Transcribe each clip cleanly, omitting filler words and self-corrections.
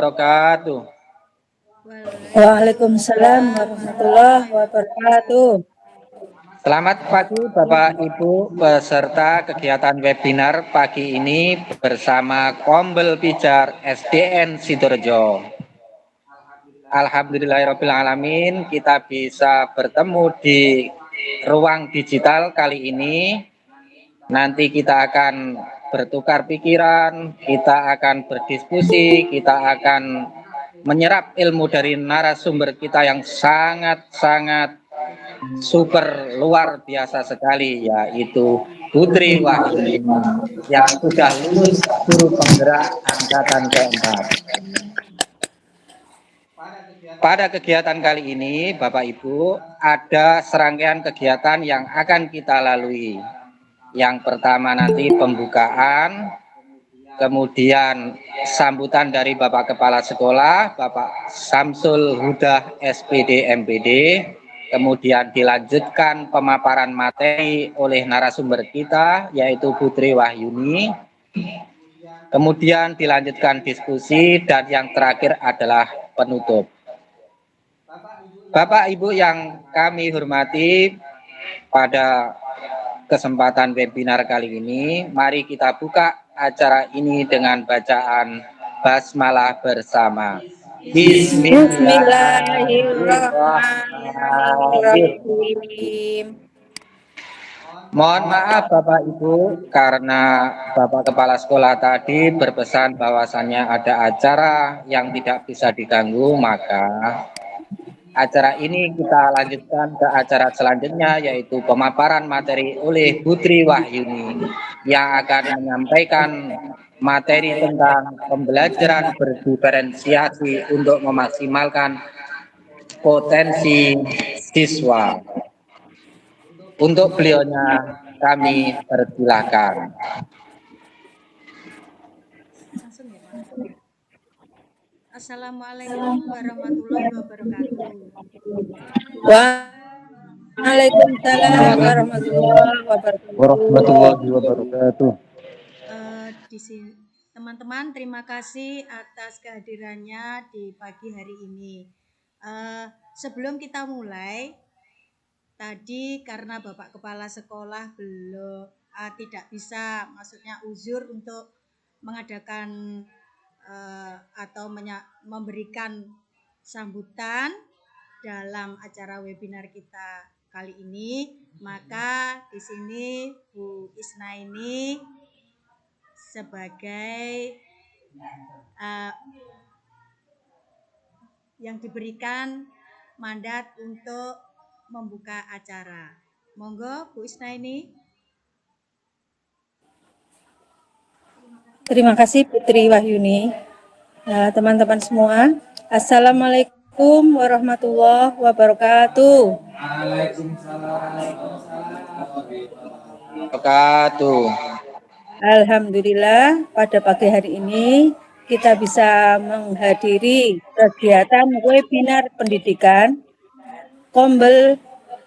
wabarakatuh. Waalaikumsalam warahmatullahi wabarakatuh. Selamat pagi Bapak Ibu peserta kegiatan webinar pagi ini bersama Kombel Pijar SDN Sidoarjo. Alhamdulillahirrahmanirrahim, kita bisa bertemu di ruang digital kali ini. Nanti kita akan bertukar pikiran, kita akan berdiskusi, kita akan menyerap ilmu dari narasumber kita yang sangat-sangat super luar biasa sekali, yaitu Putri Wahyuni yang sudah lulus guru penggerak angkatan keempat. Pada kegiatan kali ini, Bapak Ibu, ada serangkaian kegiatan yang akan kita lalui. Yang pertama nanti pembukaan, kemudian sambutan dari Bapak Kepala Sekolah, Bapak Samsul Huda SPD MPD, kemudian dilanjutkan pemaparan materi oleh narasumber kita, yaitu Putri Wahyuni, kemudian dilanjutkan diskusi, dan yang terakhir adalah penutup. Bapak Ibu yang kami hormati, pada kesempatan webinar kali ini, mari kita buka acara ini dengan bacaan basmalah bersama. Bismillahirrahmanirrahim. Mohon maaf Bapak Ibu, karena Bapak Kepala Sekolah tadi berpesan bahwasannya ada acara yang tidak bisa diganggu, maka acara ini kita lanjutkan ke acara selanjutnya, yaitu pemaparan materi oleh Putri Wahyuni yang akan menyampaikan materi tentang pembelajaran berdiferensiasi untuk memaksimalkan potensi siswa. Untuk beliaunya kami persilahkan. Assalamualaikum warahmatullahi wabarakatuh. Waalaikumsalam warahmatullahi wabarakatuh. Teman-teman, terima kasih atas kehadirannya di pagi hari ini. Sebelum kita mulai, tadi karena Bapak Kepala Sekolah tidak bisa, maksudnya uzur untuk mengadakan atau memberikan sambutan dalam acara webinar kita kali ini, maka di sini Bu Isna ini sebagai yang diberikan mandat untuk membuka acara. Monggo Bu Isna ini. Terima kasih Putri Wahyuni. Teman-teman semua, Assalamualaikum warahmatullahi wabarakatuh. Alhamdulillah, pada pagi hari ini kita bisa menghadiri kegiatan webinar pendidikan Kombel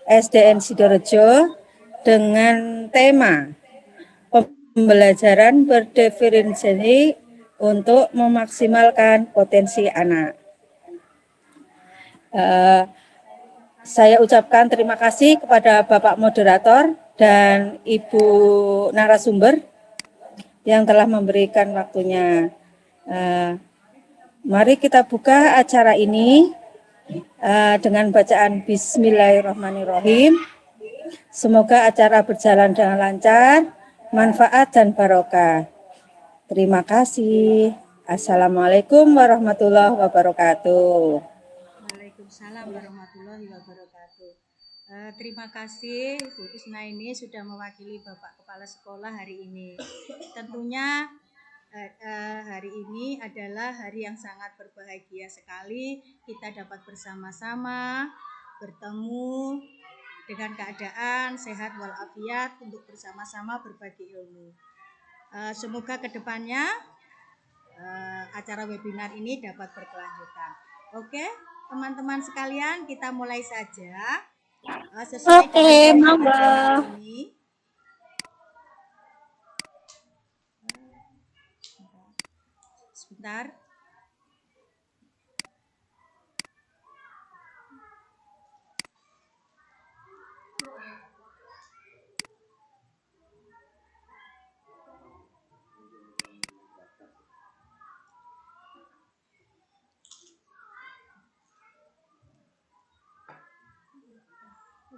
SDN Sidoarjo dengan tema pembelajaran berdiferensiasi untuk memaksimalkan potensi anak. Saya ucapkan terima kasih kepada Bapak Moderator dan Ibu narasumber yang telah memberikan waktunya. Mari kita buka acara ini dengan bacaan Bismillahirrahmanirrahim. Semoga acara berjalan dengan lancar, manfaat dan barokah. Terima kasih. Assalamualaikum warahmatullahi wabarakatuh. Waalaikumsalam warahmatullahi wabarakatuh. Terima kasih Bu Isna ini sudah mewakili Bapak Kepala Sekolah hari ini. Tentunya hari ini adalah hari yang sangat berbahagia sekali. Kita dapat bersama-sama bertemu dengan keadaan sehat walafiat untuk bersama-sama berbagi ilmu. Semoga kedepannya acara webinar ini dapat berkelanjutan. Oke, teman-teman sekalian, kita mulai saja. Sesuai dengan acara ini. Sebentar.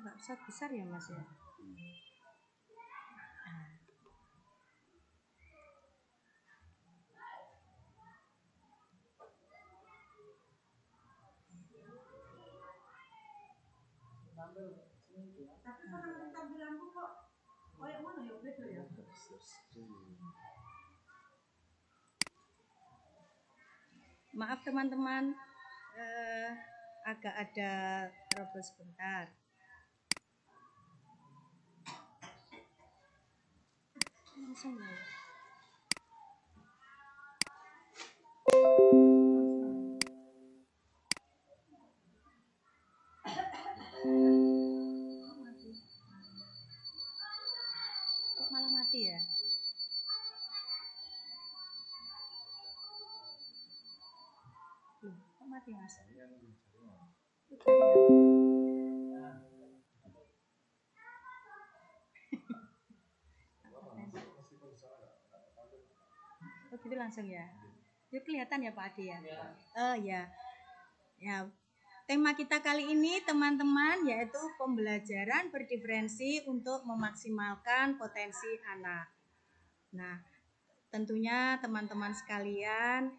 Nggak usah besar ya Mas ya. Maaf teman-teman, agak ada trouble sebentar. Langsung ya. Kok malah mati ya? Loh, kok mati Mas? Oh gitu langsung ya. Itu kelihatan ya Pak Ade ya. Ya. Ya. Tema kita kali ini teman-teman yaitu pembelajaran berdiferensi untuk memaksimalkan potensi anak. Nah, tentunya teman-teman sekalian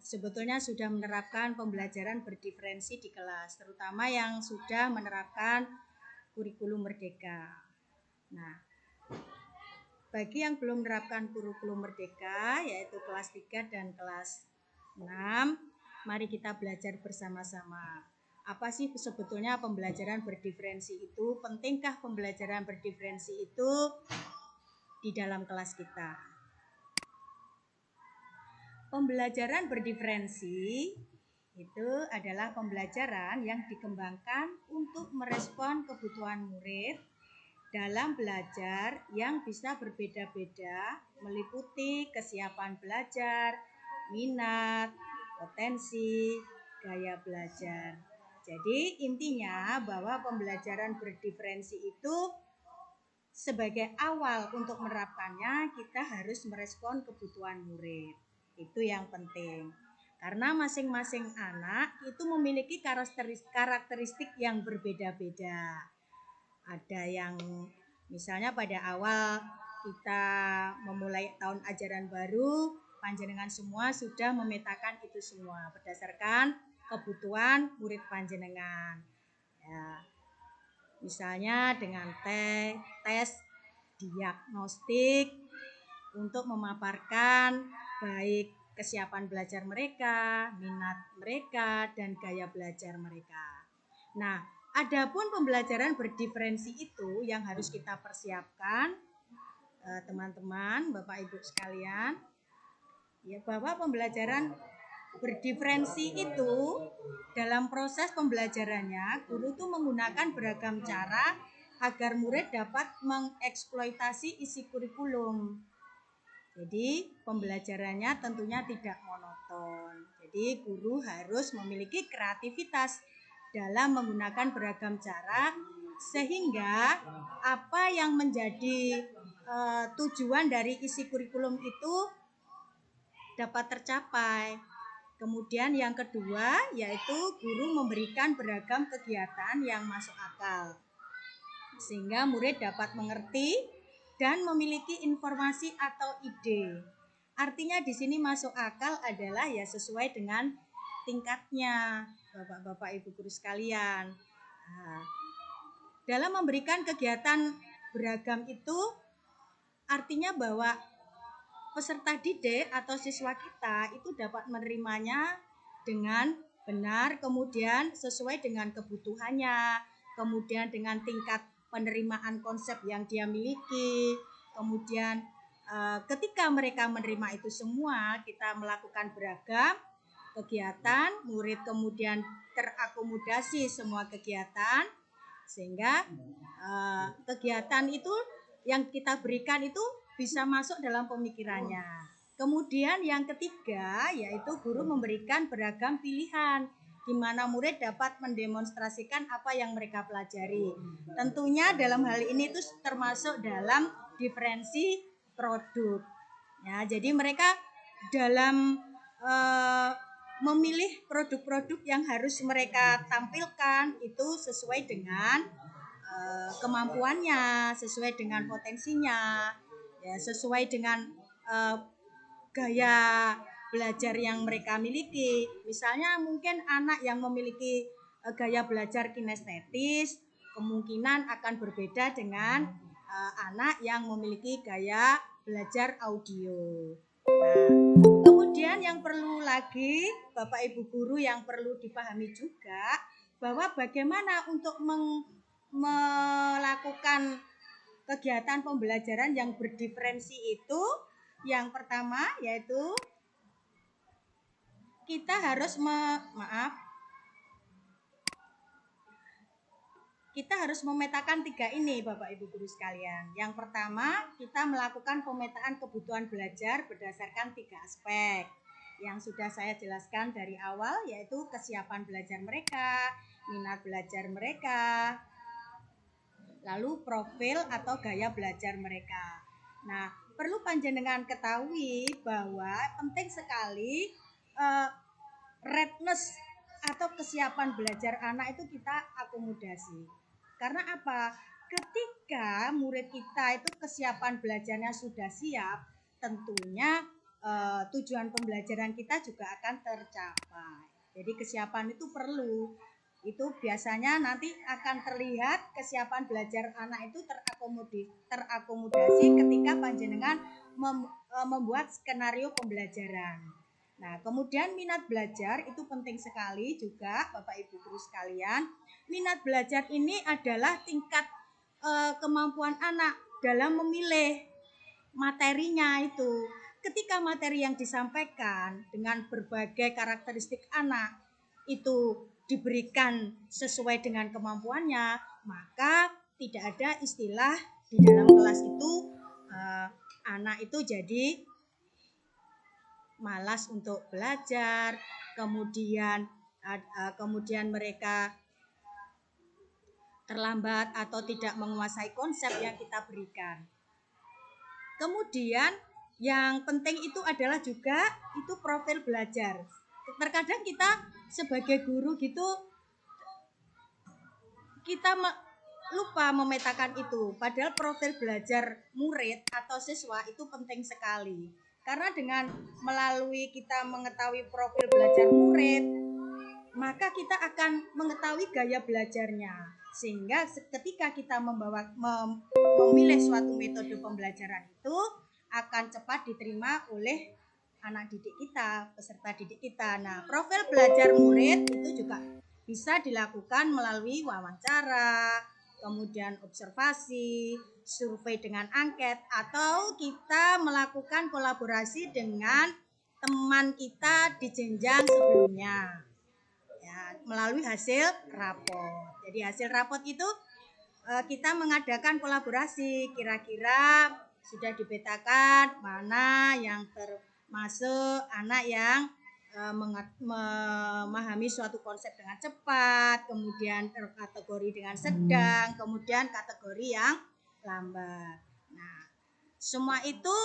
sebetulnya sudah menerapkan pembelajaran berdiferensi di kelas, terutama yang sudah menerapkan kurikulum merdeka. Nah, bagi yang belum menerapkan kurikulum merdeka yaitu kelas 3 dan kelas 6, mari kita belajar bersama-sama. Apa sih sebetulnya pembelajaran berdiferensi itu? Pentingkah pembelajaran berdiferensi itu di dalam kelas kita? Pembelajaran berdiferensi itu adalah pembelajaran yang dikembangkan untuk merespon kebutuhan murid dalam belajar yang bisa berbeda-beda, meliputi kesiapan belajar, minat, potensi, gaya belajar. Jadi intinya bahwa pembelajaran berdiferensi itu sebagai awal untuk menerapkannya kita harus merespon kebutuhan murid. Itu yang penting. Karena masing-masing anak itu memiliki karakteristik yang berbeda-beda. Ada yang misalnya pada awal kita memulai tahun ajaran baru, panjenengan semua sudah memetakan itu semua berdasarkan kebutuhan murid panjenengan. Ya, misalnya dengan tes diagnostik untuk memaparkan baik kesiapan belajar mereka, minat mereka, dan gaya belajar mereka. Nah, adapun pembelajaran berdiferensi itu yang harus kita persiapkan, teman-teman, Bapak Ibu sekalian, ya bahwa pembelajaran berdiferensi itu dalam proses pembelajarannya guru itu menggunakan beragam cara agar murid dapat mengeksploitasi isi kurikulum. Jadi pembelajarannya tentunya tidak monoton. Jadi guru harus memiliki kreativitas dalam menggunakan beragam cara sehingga apa yang menjadi tujuan dari isi kurikulum itu dapat tercapai. Kemudian yang kedua yaitu guru memberikan beragam kegiatan yang masuk akal sehingga murid dapat mengerti dan memiliki informasi atau ide. Artinya di sini masuk akal adalah ya sesuai dengan tingkatnya, Bapak-bapak Ibu guru sekalian. Nah, dalam memberikan kegiatan beragam itu artinya bahwa peserta didik atau siswa kita itu dapat menerimanya dengan benar, kemudian sesuai dengan kebutuhannya, kemudian dengan tingkat penerimaan konsep yang dia miliki, kemudian ketika mereka menerima itu semua, kita melakukan beragam kegiatan, murid kemudian terakomodasi semua kegiatan, sehingga kegiatan itu yang kita berikan itu bisa masuk dalam pemikirannya. Kemudian yang ketiga yaitu guru memberikan beragam pilihan di mana murid dapat mendemonstrasikan apa yang mereka pelajari. Tentunya dalam hal ini itu termasuk dalam diferensi produk. Ya, jadi mereka dalam memilih produk-produk yang harus mereka tampilkan itu sesuai dengan kemampuannya, sesuai dengan potensinya, ya sesuai dengan gaya belajar yang mereka miliki. Misalnya mungkin anak yang memiliki gaya belajar kinestetis kemungkinan akan berbeda dengan anak yang memiliki gaya belajar audio. Nah, kemudian yang perlu lagi Bapak Ibu guru yang perlu dipahami juga bahwa bagaimana untuk melakukan kegiatan pembelajaran yang berdiferensi itu, yang pertama yaitu kita harus kita harus memetakan 3 ini Bapak Ibu guru sekalian. Yang pertama, kita melakukan pemetaan kebutuhan belajar berdasarkan 3 aspek yang sudah saya jelaskan dari awal, yaitu kesiapan belajar mereka, minat belajar mereka, lalu profil atau gaya belajar mereka. Nah, perlu panjenengan ketahui bahwa penting sekali readiness atau kesiapan belajar anak itu kita akomodasi. Karena apa? Ketika murid kita itu kesiapan belajarnya sudah siap, tentunya tujuan pembelajaran kita juga akan tercapai. Jadi kesiapan itu perlu. Itu biasanya nanti akan terlihat kesiapan belajar anak itu terakomodasi ketika panjenengan membuat skenario pembelajaran. Nah, kemudian minat belajar itu penting sekali juga Bapak Ibu guru sekalian. Minat belajar ini adalah tingkat kemampuan anak dalam memilih materinya itu. Ketika materi yang disampaikan dengan berbagai karakteristik anak itu diberikan sesuai dengan kemampuannya, maka tidak ada istilah di dalam kelas itu anak itu jadi malas untuk belajar, kemudian mereka terlambat atau tidak menguasai konsep yang kita berikan. Kemudian yang penting itu adalah juga itu profil belajar. Terkadang kita sebagai guru gitu kita lupa memetakan itu. Padahal profil belajar murid atau siswa itu penting sekali. Karena dengan melalui kita mengetahui profil belajar murid, maka kita akan mengetahui gaya belajarnya. Sehingga ketika kita memilih suatu metode pembelajaran itu akan cepat diterima oleh anak didik kita, peserta didik kita. Nah, profil belajar murid itu juga bisa dilakukan melalui wawancara, kemudian observasi, survei dengan angket, atau kita melakukan kolaborasi dengan teman kita di jenjang sebelumnya, ya, melalui hasil rapot. Jadi hasil rapot itu kita mengadakan kolaborasi, kira-kira sudah dipetakan mana yang termasuk anak yang memahami suatu konsep dengan cepat, kemudian kategori dengan sedang, kemudian kategori yang lambat. Nah, semua itu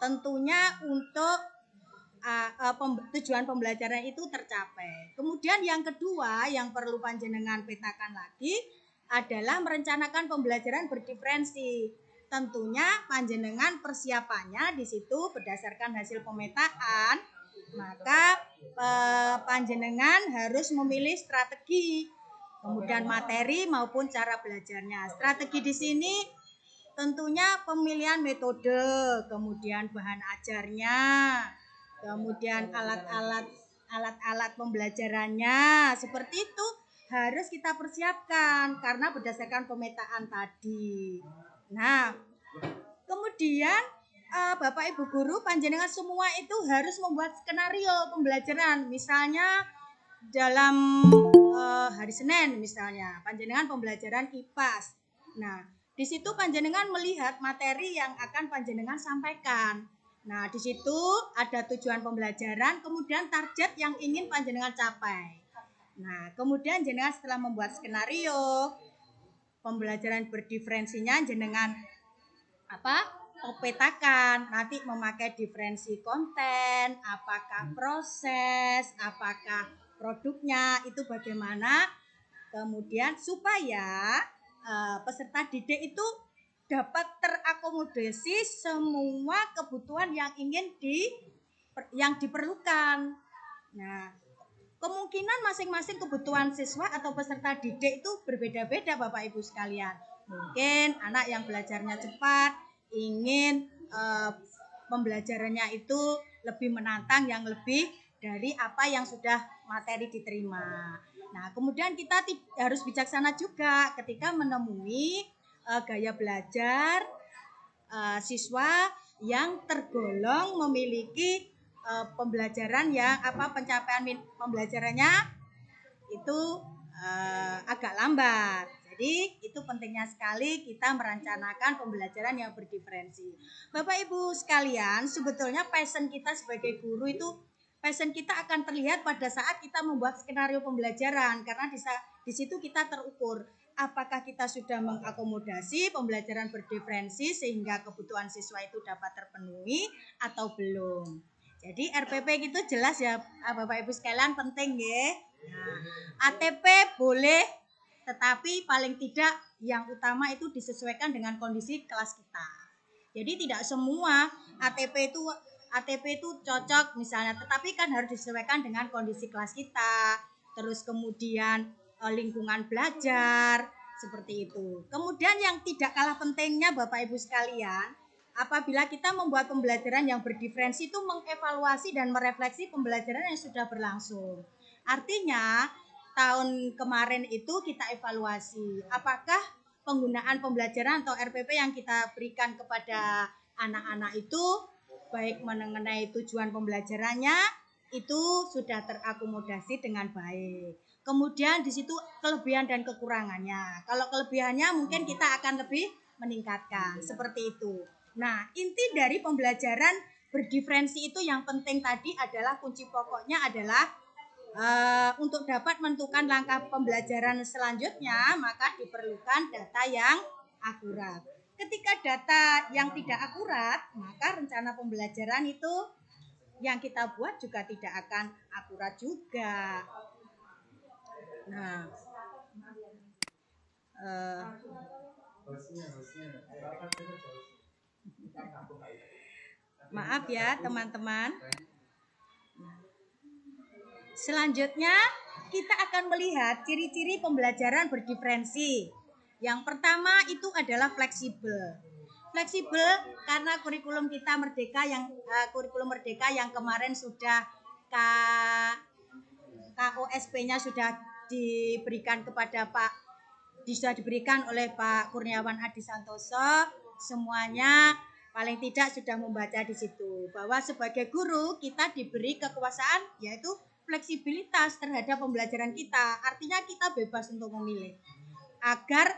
tentunya untuk tujuan pembelajaran itu tercapai. Kemudian yang kedua yang perlu panjenengan petakan lagi adalah merencanakan pembelajaran berdiferensi. Tentunya panjenengan persiapannya di situ berdasarkan hasil pemetaan, maka panjenengan harus memilih strategi, kemudian materi maupun cara belajarnya. Strategi di sini tentunya pemilihan metode, kemudian bahan ajarnya, kemudian alat-alat pembelajarannya, seperti itu harus kita persiapkan karena berdasarkan pemetaan tadi. Nah, kemudian Bapak Ibu guru panjenengan semua itu harus membuat skenario pembelajaran. Misalnya dalam hari Senin misalnya panjenengan pembelajaran IPAS. Nah, di situ panjenengan melihat materi yang akan panjenengan sampaikan. Nah, di situ ada tujuan pembelajaran, kemudian target yang ingin panjenengan capai. Nah, kemudian jenengan setelah membuat skenario pembelajaran berdiferensinya jenengan petakan nanti memakai diferensi konten, apakah proses, apakah produknya itu bagaimana, kemudian supaya peserta didik itu dapat terakomodasi semua kebutuhan yang diperlukan. Nah, kemungkinan masing-masing kebutuhan siswa atau peserta didik itu berbeda-beda Bapak Ibu sekalian. Mungkin anak yang belajarnya cepat ingin pembelajarannya itu lebih menantang, yang lebih dari apa yang sudah materi diterima. Nah, kemudian kita harus bijaksana juga ketika menemui gaya belajar siswa yang tergolong memiliki pembelajaran yang pencapaian pembelajarannya itu agak lambat. Jadi itu pentingnya sekali kita merencanakan pembelajaran yang berdiferensi. Bapak Ibu sekalian, sebetulnya passion kita sebagai guru itu, passion kita akan terlihat pada saat kita membuat skenario pembelajaran, karena di situ kita terukur apakah kita sudah mengakomodasi pembelajaran berdiferensi sehingga kebutuhan siswa itu dapat terpenuhi atau belum. Jadi RPP itu jelas ya Bapak Ibu sekalian, penting ya. Nah, ATP boleh, tetapi paling tidak yang utama itu disesuaikan dengan kondisi kelas kita. Jadi tidak semua ATP itu cocok misalnya, tetapi kan harus disesuaikan dengan kondisi kelas kita. Terus kemudian lingkungan belajar seperti itu. Kemudian yang tidak kalah pentingnya Bapak Ibu sekalian, apabila kita membuat pembelajaran yang berdiferensi itu mengevaluasi dan merefleksi pembelajaran yang sudah berlangsung. Artinya tahun kemarin itu kita evaluasi apakah penggunaan pembelajaran atau RPP yang kita berikan kepada anak-anak itu baik mengenai tujuan pembelajarannya itu sudah terakomodasi dengan baik. Kemudian di situ kelebihan dan kekurangannya. Kalau kelebihannya mungkin kita akan lebih meningkatkan seperti itu. Nah, inti dari pembelajaran berdiferensi itu yang penting tadi adalah kunci pokoknya adalah untuk dapat menentukan langkah pembelajaran selanjutnya, maka diperlukan data yang akurat. Ketika data yang tidak akurat, maka rencana pembelajaran itu yang kita buat juga tidak akan akurat juga. Nah, maaf ya teman-teman. Selanjutnya kita akan melihat ciri-ciri pembelajaran berdiferensi. Yang pertama itu adalah fleksibel. Fleksibel karena kurikulum kita kurikulum Merdeka yang kemarin sudah KOSP-nya sudah diberikan oleh Pak Kurniawan Adi Santoso. Semuanya paling tidak sudah membaca di situ bahwa sebagai guru kita diberi kekuasaan yaitu fleksibilitas terhadap pembelajaran kita. Artinya kita bebas untuk memilih agar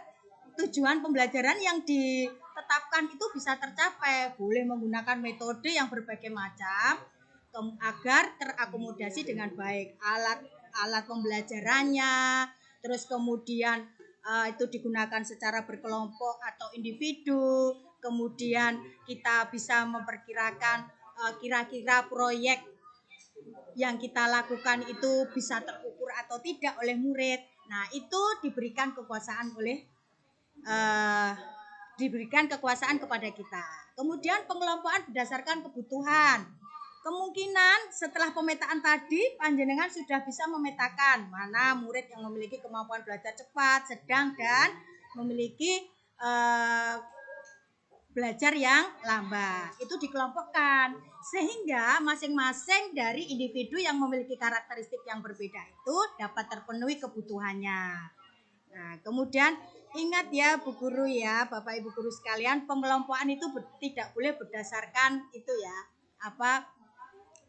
tujuan pembelajaran yang ditetapkan itu bisa tercapai. Boleh menggunakan metode yang berbagai macam agar terakomodasi dengan baik alat pembelajarannya, terus kemudian itu digunakan secara berkelompok atau individu. Kemudian kita bisa memperkirakan kira-kira proyek yang kita lakukan itu bisa terukur atau tidak oleh murid. Nah, itu diberikan kekuasaan kepada kita. Kemudian pengelompokan berdasarkan kebutuhan. Kemungkinan setelah pemetaan tadi, panjenengan sudah bisa memetakan mana murid yang memiliki kemampuan belajar cepat, sedang, dan memiliki belajar yang lambat. Itu dikelompokkan sehingga masing-masing dari individu yang memiliki karakteristik yang berbeda itu dapat terpenuhi kebutuhannya. Nah, kemudian ingat ya Bu Guru ya, Bapak Ibu guru sekalian, pengelompokan itu tidak boleh berdasarkan itu ya,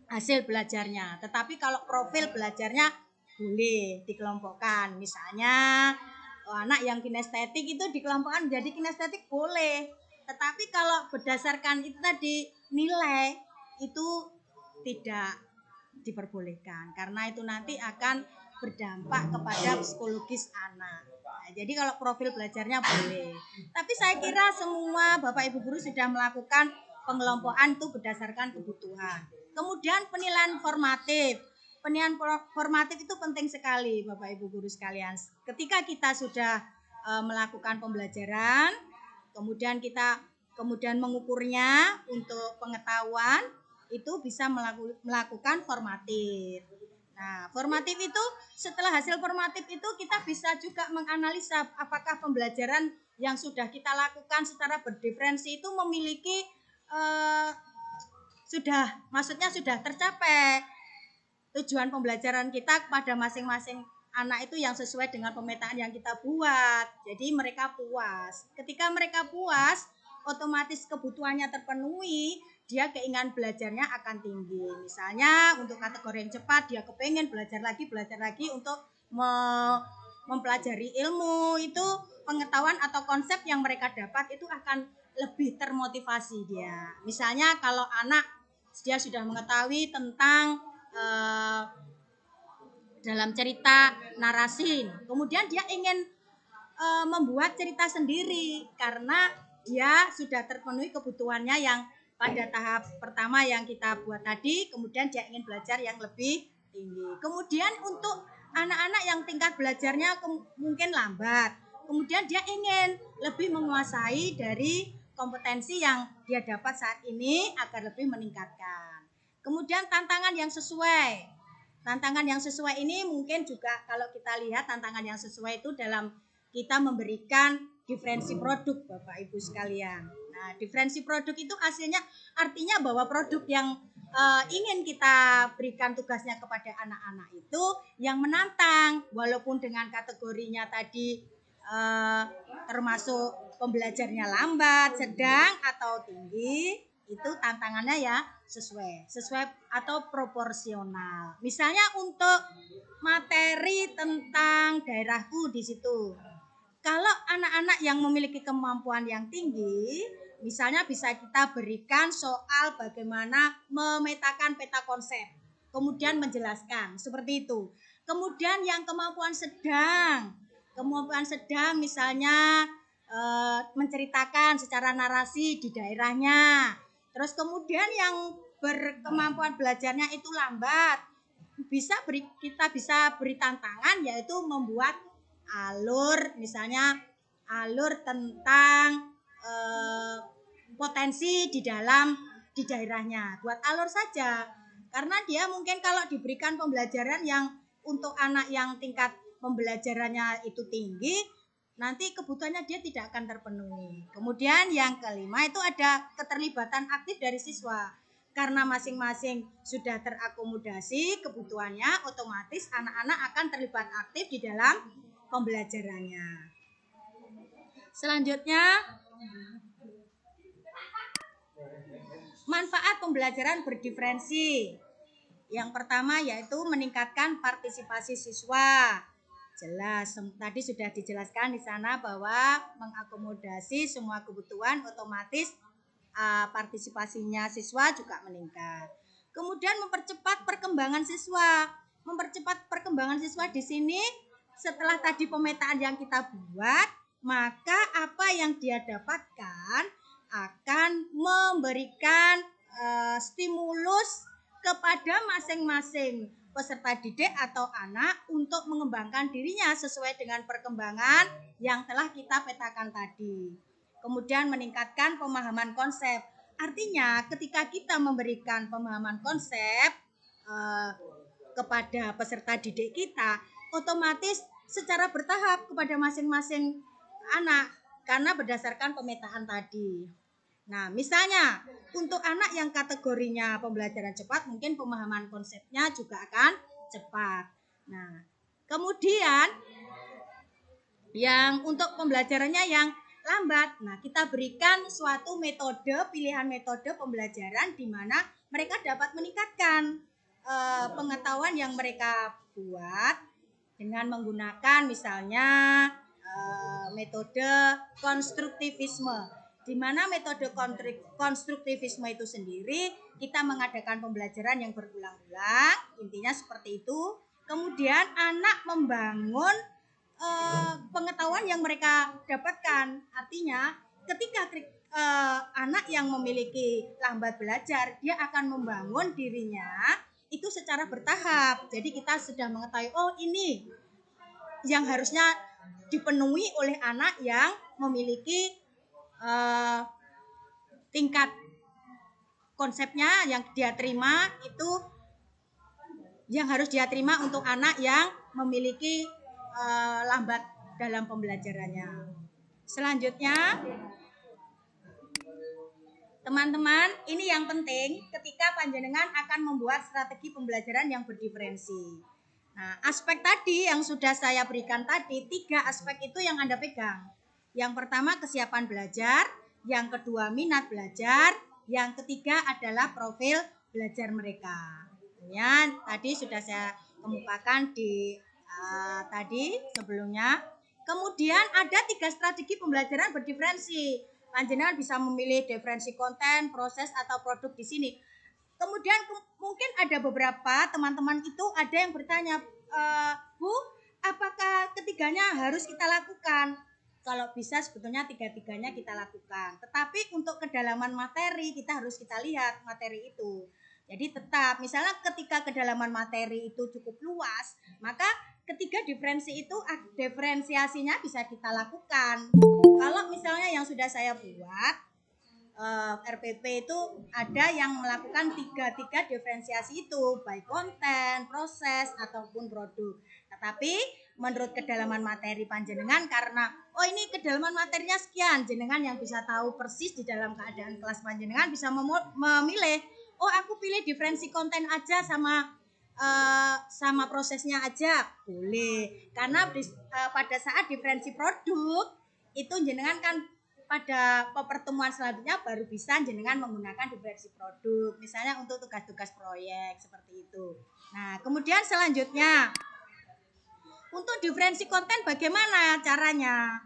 hasil belajarnya. Tetapi kalau profil belajarnya boleh dikelompokkan. Misalnya anak yang kinestetik itu dikelompokkan menjadi kinestetik boleh. Tetapi kalau berdasarkan itu tadi nilai itu tidak diperbolehkan karena itu nanti akan berdampak kepada psikologis anak. Nah, Jadi kalau profil belajarnya boleh. Tapi saya kira semua Bapak Ibu guru sudah melakukan pengelompokan itu berdasarkan kebutuhan. Kemudian penilaian formatif. Penilaian formatif itu penting sekali Bapak Ibu guru sekalian. Ketika kita sudah melakukan pembelajaran, kemudian kita mengukurnya untuk pengetahuan, itu bisa melakukan formatif. Nah, formatif itu setelah hasil formatif itu kita bisa juga menganalisa apakah pembelajaran yang sudah kita lakukan secara berdiferensi itu memiliki sudah tercapai tujuan pembelajaran kita kepada masing-masing anak itu yang sesuai dengan pemetaan yang kita buat. Jadi mereka puas. Ketika mereka puas, otomatis kebutuhannya terpenuhi, dia keinginan belajarnya akan tinggi. Misalnya untuk kategori yang cepat, dia kepengen belajar lagi untuk mempelajari ilmu, itu pengetahuan atau konsep yang mereka dapat itu akan lebih termotivasi dia. Misalnya kalau anak dia sudah mengetahui tentang dalam cerita narasi, kemudian dia ingin membuat cerita sendiri karena dia sudah terpenuhi kebutuhannya yang pada tahap pertama yang kita buat tadi, kemudian dia ingin belajar yang lebih tinggi. Kemudian untuk anak-anak yang tingkat belajarnya mungkin lambat, kemudian dia ingin lebih menguasai dari kompetensi yang dia dapat saat ini agar lebih meningkatkan. Kemudian tantangan yang sesuai. Tantangan yang sesuai ini mungkin juga kalau kita lihat tantangan yang sesuai itu dalam kita memberikan diferensi produk Bapak Ibu sekalian. Nah, diferensi produk itu hasilnya artinya bahwa produk yang ingin kita berikan tugasnya kepada anak-anak itu yang menantang walaupun dengan kategorinya tadi termasuk pembelajarnya lambat, sedang atau tinggi, itu tantangannya ya sesuai atau proporsional. Misalnya untuk materi tentang daerahku di situ. Kalau anak-anak yang memiliki kemampuan yang tinggi, misalnya bisa kita berikan soal bagaimana memetakan peta konsep, kemudian menjelaskan seperti itu. Kemudian yang kemampuan sedang misalnya menceritakan secara narasi di daerahnya. Terus kemudian yang berkemampuan belajarnya itu lambat, kita bisa beri tantangan yaitu membuat alur tentang potensi di daerahnya. Buat alur saja, karena dia mungkin kalau diberikan pembelajaran yang untuk anak yang tingkat pembelajarannya itu tinggi, nanti kebutuhannya dia tidak akan terpenuhi. Kemudian yang kelima itu ada keterlibatan aktif dari siswa. Karena masing-masing sudah terakomodasi kebutuhannya, otomatis anak-anak akan terlibat aktif di dalam pembelajarannya. Selanjutnya, manfaat pembelajaran berdiferensi. Yang pertama yaitu meningkatkan partisipasi siswa. Jelas, tadi sudah dijelaskan di sana bahwa mengakomodasi semua kebutuhan otomatis partisipasinya siswa juga meningkat. Kemudian mempercepat perkembangan siswa. Mempercepat perkembangan siswa di sini setelah tadi pemetaan yang kita buat, maka apa yang dia dapatkan akan memberikan stimulus kepada masing-masing peserta didik atau anak untuk mengembangkan dirinya sesuai dengan perkembangan yang telah kita petakan tadi. Kemudian meningkatkan pemahaman konsep. Artinya ketika kita memberikan pemahaman konsep kepada peserta didik kita, otomatis secara bertahap kepada masing-masing anak karena berdasarkan pemetaan tadi. Nah, misalnya untuk anak yang kategorinya pembelajaran cepat, mungkin pemahaman konsepnya juga akan cepat. Nah, kemudian yang untuk pembelajarannya yang lambat, nah kita berikan suatu pilihan metode pembelajaran di mana mereka dapat meningkatkan pengetahuan yang mereka buat dengan menggunakan misalnya metode konstruktivisme. Di mana metode konstruktivisme itu sendiri kita mengadakan pembelajaran yang berulang-ulang, intinya seperti itu. Kemudian anak membangun pengetahuan yang mereka dapatkan. Artinya ketika anak yang memiliki lambat belajar, dia akan membangun dirinya itu secara bertahap. Jadi kita sudah mengetahui, oh ini yang harusnya dipenuhi oleh anak yang memiliki tingkat konsepnya yang dia terima itu yang harus dia terima untuk anak yang memiliki lambat dalam pembelajarannya. Selanjutnya, teman-teman, ini yang penting ketika panjenengan akan membuat strategi pembelajaran yang berdiferensi. Nah, aspek tadi yang sudah saya berikan tadi, 3 aspek itu yang Anda pegang. Yang pertama kesiapan belajar, yang kedua minat belajar, yang ketiga adalah profil belajar mereka. Ya, tadi sudah saya kemukakan di tadi sebelumnya. Kemudian ada 3 strategi pembelajaran berdiferensi. Panjenengan bisa memilih diferensi konten, proses atau produk di sini. Kemudian mungkin ada beberapa teman-teman itu ada yang bertanya, Bu, apakah ketiganya harus kita lakukan? Kalau bisa sebetulnya 3-tiganya kita lakukan. Tetapi untuk kedalaman materi kita lihat materi itu. Jadi tetap misalnya ketika kedalaman materi itu cukup luas, maka ketiga diferensiasinya bisa kita lakukan. Kalau misalnya yang sudah saya buat RPP itu ada yang melakukan tiga diferensiasi itu, baik konten, proses ataupun produk. Tetapi menurut kedalaman materi panjenengan, karena ini kedalaman materinya sekian, jenengan yang bisa tahu persis di dalam keadaan kelas panjenengan bisa memilih, aku pilih diferensi konten aja sama prosesnya aja, boleh. Karena pada saat diferensi produk itu jenengan kan pada pertemuan selanjutnya baru bisa jenengan menggunakan diferensi produk, misalnya untuk tugas-tugas proyek seperti itu. Nah, kemudian selanjutnya untuk diferensi konten bagaimana caranya?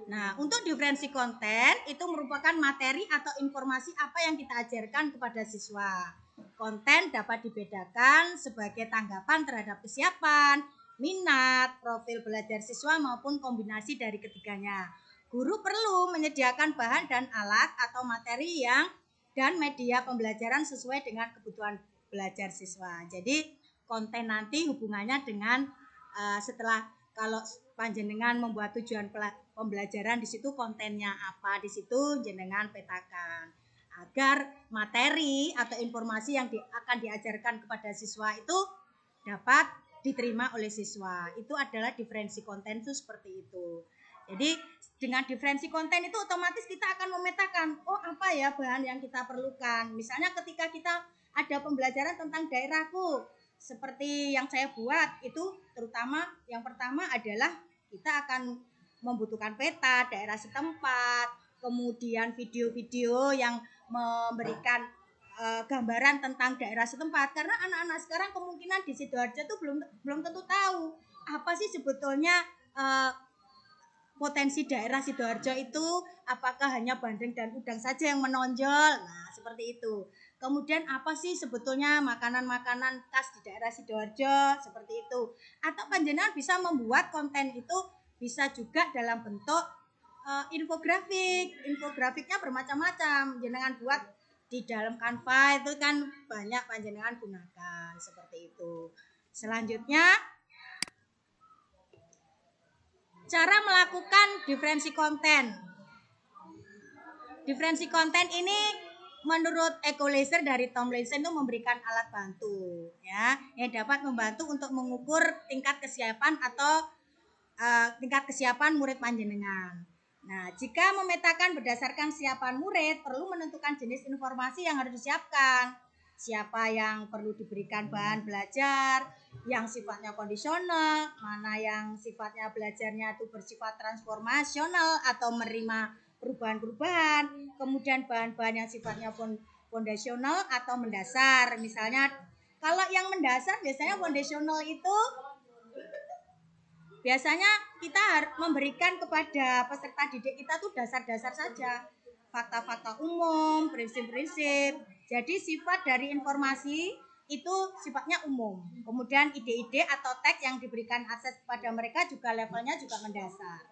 Nah, untuk diferensi konten itu merupakan materi atau informasi apa yang kita ajarkan kepada siswa. Konten dapat dibedakan sebagai tanggapan terhadap kesiapan, minat, profil belajar siswa maupun kombinasi dari ketiganya. Guru perlu menyediakan bahan dan alat atau materi dan media pembelajaran sesuai dengan kebutuhan belajar siswa. Jadi konten nanti hubungannya dengan setelah kalau panjenengan membuat tujuan pembelajaran di situ kontennya apa, di situ jenengan petakan agar materi atau informasi yang akan diajarkan kepada siswa itu dapat diterima oleh siswa. Itu adalah diferensi konten itu seperti itu. Jadi dengan diferensi konten itu otomatis kita akan memetakan, apa ya bahan yang kita perlukan. Misalnya ketika kita ada pembelajaran tentang daerahku, seperti yang saya buat itu terutama yang pertama adalah kita akan membutuhkan peta daerah setempat, kemudian video-video yang memberikan gambaran tentang daerah setempat, karena anak-anak sekarang kemungkinan di Sidoarjo itu belum tentu tahu apa sih sebetulnya potensi daerah Sidoarjo itu, apakah hanya bandeng dan udang saja yang menonjol. Nah, seperti itu. Kemudian apa sih sebetulnya makanan-makanan khas di daerah Sidoarjo, seperti itu. Atau panjenengan bisa membuat konten itu bisa juga dalam bentuk infografik. Infografiknya bermacam-macam. Jenengan buat di dalam Canva itu kan banyak panjenengan gunakan seperti itu. Selanjutnya cara melakukan diferensi konten. Diferensi konten ini menurut equalizer dari Tomlinson itu memberikan alat bantu ya yang dapat membantu untuk mengukur tingkat kesiapan atau tingkat kesiapan murid panjenengan. Nah, jika memetakan berdasarkan kesiapan murid, perlu menentukan jenis informasi yang harus disiapkan. Siapa yang perlu diberikan bahan belajar, yang sifatnya kondisional, mana yang sifatnya belajarnya itu bersifat transformasional atau menerima perubahan-perubahan, kemudian bahan-bahan yang sifatnya fondasional atau mendasar. Misalnya, kalau yang mendasar biasanya fondasional itu biasanya kita harus memberikan kepada peserta didik kita tuh dasar-dasar saja, fakta-fakta umum, prinsip-prinsip. Jadi sifat dari informasi itu sifatnya umum. Kemudian ide-ide atau teks yang diberikan akses kepada mereka juga levelnya juga mendasar.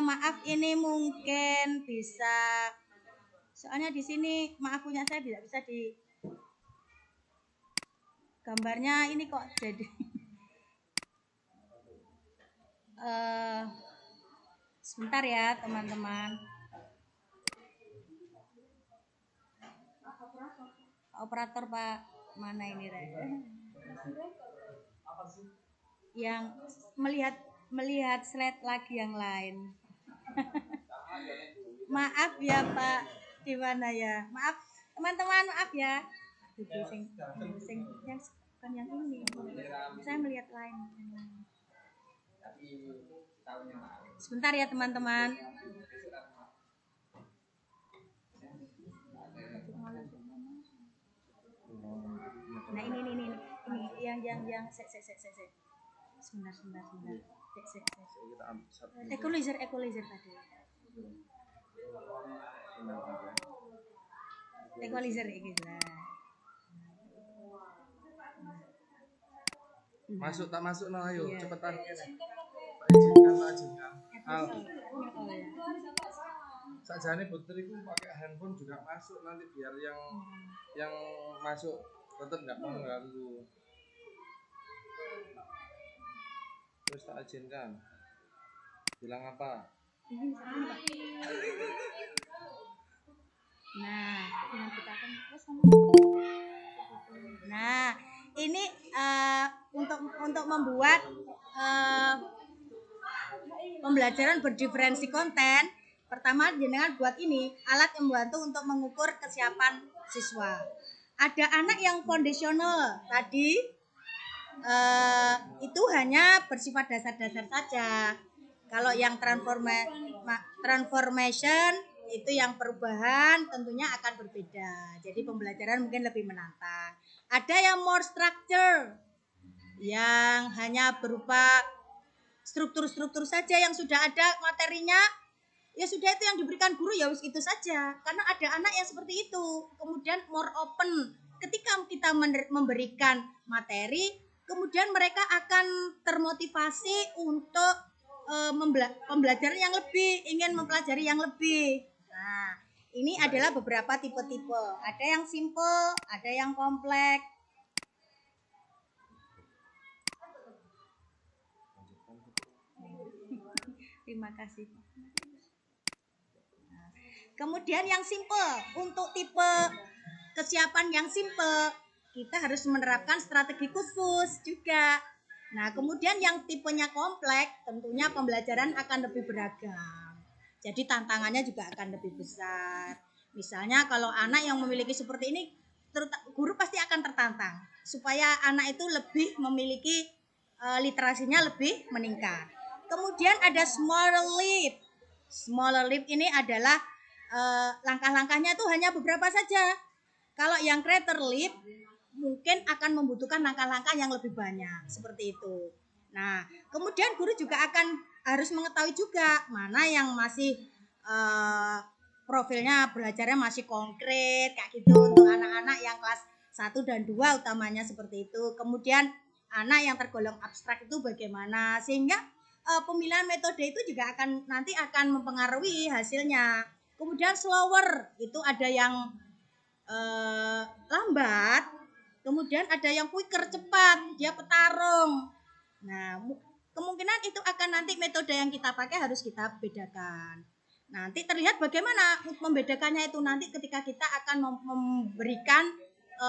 Maaf ini mungkin bisa, soalnya di sini maaf punya saya tidak bisa di gambarnya ini kok jadi sebentar ya teman-teman. Operator Pak, mana ini Rek? Yang melihat slide lagi yang lain. Maaf ya Pak, di mana ya? Maaf teman-teman, maaf ya. Yang bukan yang ini. Saya melihat lain. Sebentar ya teman-teman. Nah ini yang sebentar. Equalizer tadi. Equalizer gitu lah. Masuk tak masuk no ayo Iya. cepetan kene. Izinkan. Al. Sakjane putriku pakai handphone juga masuk nanti biar yang masuk tetap nggak mengganggu. Terus tak izinkan. Bilang apa? Nah, ini untuk membuat pembelajaran berdiferensi konten. Pertama, jenengan buat ini alat yang membantu untuk mengukur kesiapan siswa. Ada anak yang kondisional tadi itu hanya bersifat dasar-dasar saja. Kalau yang transformation itu yang perubahan tentunya akan berbeda. Jadi pembelajaran mungkin lebih menantang. Ada yang more structure yang hanya berupa struktur-struktur saja yang sudah ada materinya. Ya sudah itu yang diberikan guru ya wis itu saja. Karena ada anak yang seperti itu. Kemudian more open. Ketika kita memberikan materi, kemudian mereka akan termotivasi untuk pembelajaran yang lebih, ingin mempelajari yang lebih. Nah, ini adalah beberapa tipe-tipe. Ada yang simple, ada yang kompleks. Terima kasih. Kemudian yang simple, untuk tipe kesiapan yang simple, kita harus menerapkan strategi khusus juga. Nah, kemudian yang tipenya kompleks, tentunya pembelajaran akan lebih beragam. Jadi tantangannya juga akan lebih besar. Misalnya kalau anak yang memiliki seperti ini, guru pasti akan tertantang supaya anak itu lebih memiliki literasinya lebih meningkat. Kemudian ada smaller leap. Smaller leap ini adalah langkah-langkahnya itu hanya beberapa saja. Kalau yang greater leap mungkin akan membutuhkan langkah-langkah yang lebih banyak seperti itu. Nah, kemudian guru juga akan harus mengetahui juga mana yang masih profilnya belajarnya masih konkret kayak gitu untuk anak-anak yang kelas 1 dan 2 utamanya seperti itu. Kemudian anak yang tergolong abstrak itu bagaimana sehingga pemilihan metode itu juga nanti akan mempengaruhi hasilnya. Kemudian slower itu ada yang lambat, kemudian ada yang quicker cepat, dia petarung. Nah, kemungkinan itu akan nanti metode yang kita pakai harus kita bedakan. Nanti terlihat bagaimana membedakannya itu nanti ketika kita akan memberikan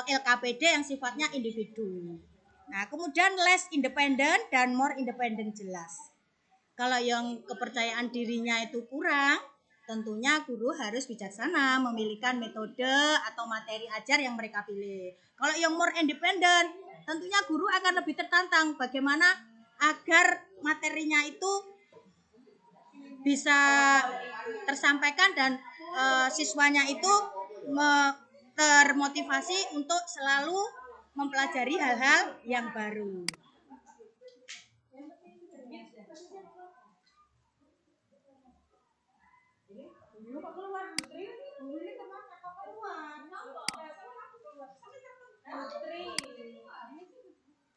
LKPD yang sifatnya individu. Nah, kemudian less independent dan more independent jelas. Kalau yang kepercayaan dirinya itu kurang, tentunya guru harus bijaksana memilihkan metode atau materi ajar yang mereka pilih. Kalau yang more independent, tentunya guru akan lebih tertantang bagaimana agar materinya itu bisa tersampaikan dan siswanya itu termotivasi untuk selalu mempelajari hal-hal yang baru.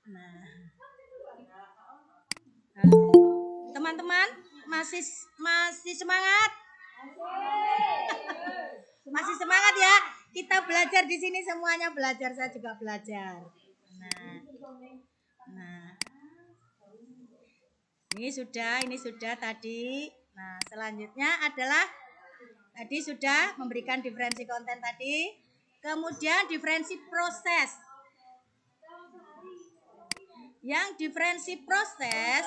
Nah, teman-teman masih semangat? Masih semangat ya? Kita belajar di sini semuanya belajar, saya juga belajar. Nah, ini sudah tadi. Nah, selanjutnya adalah tadi sudah memberikan diferensi konten tadi. Kemudian diferensi proses. Yang diferensi proses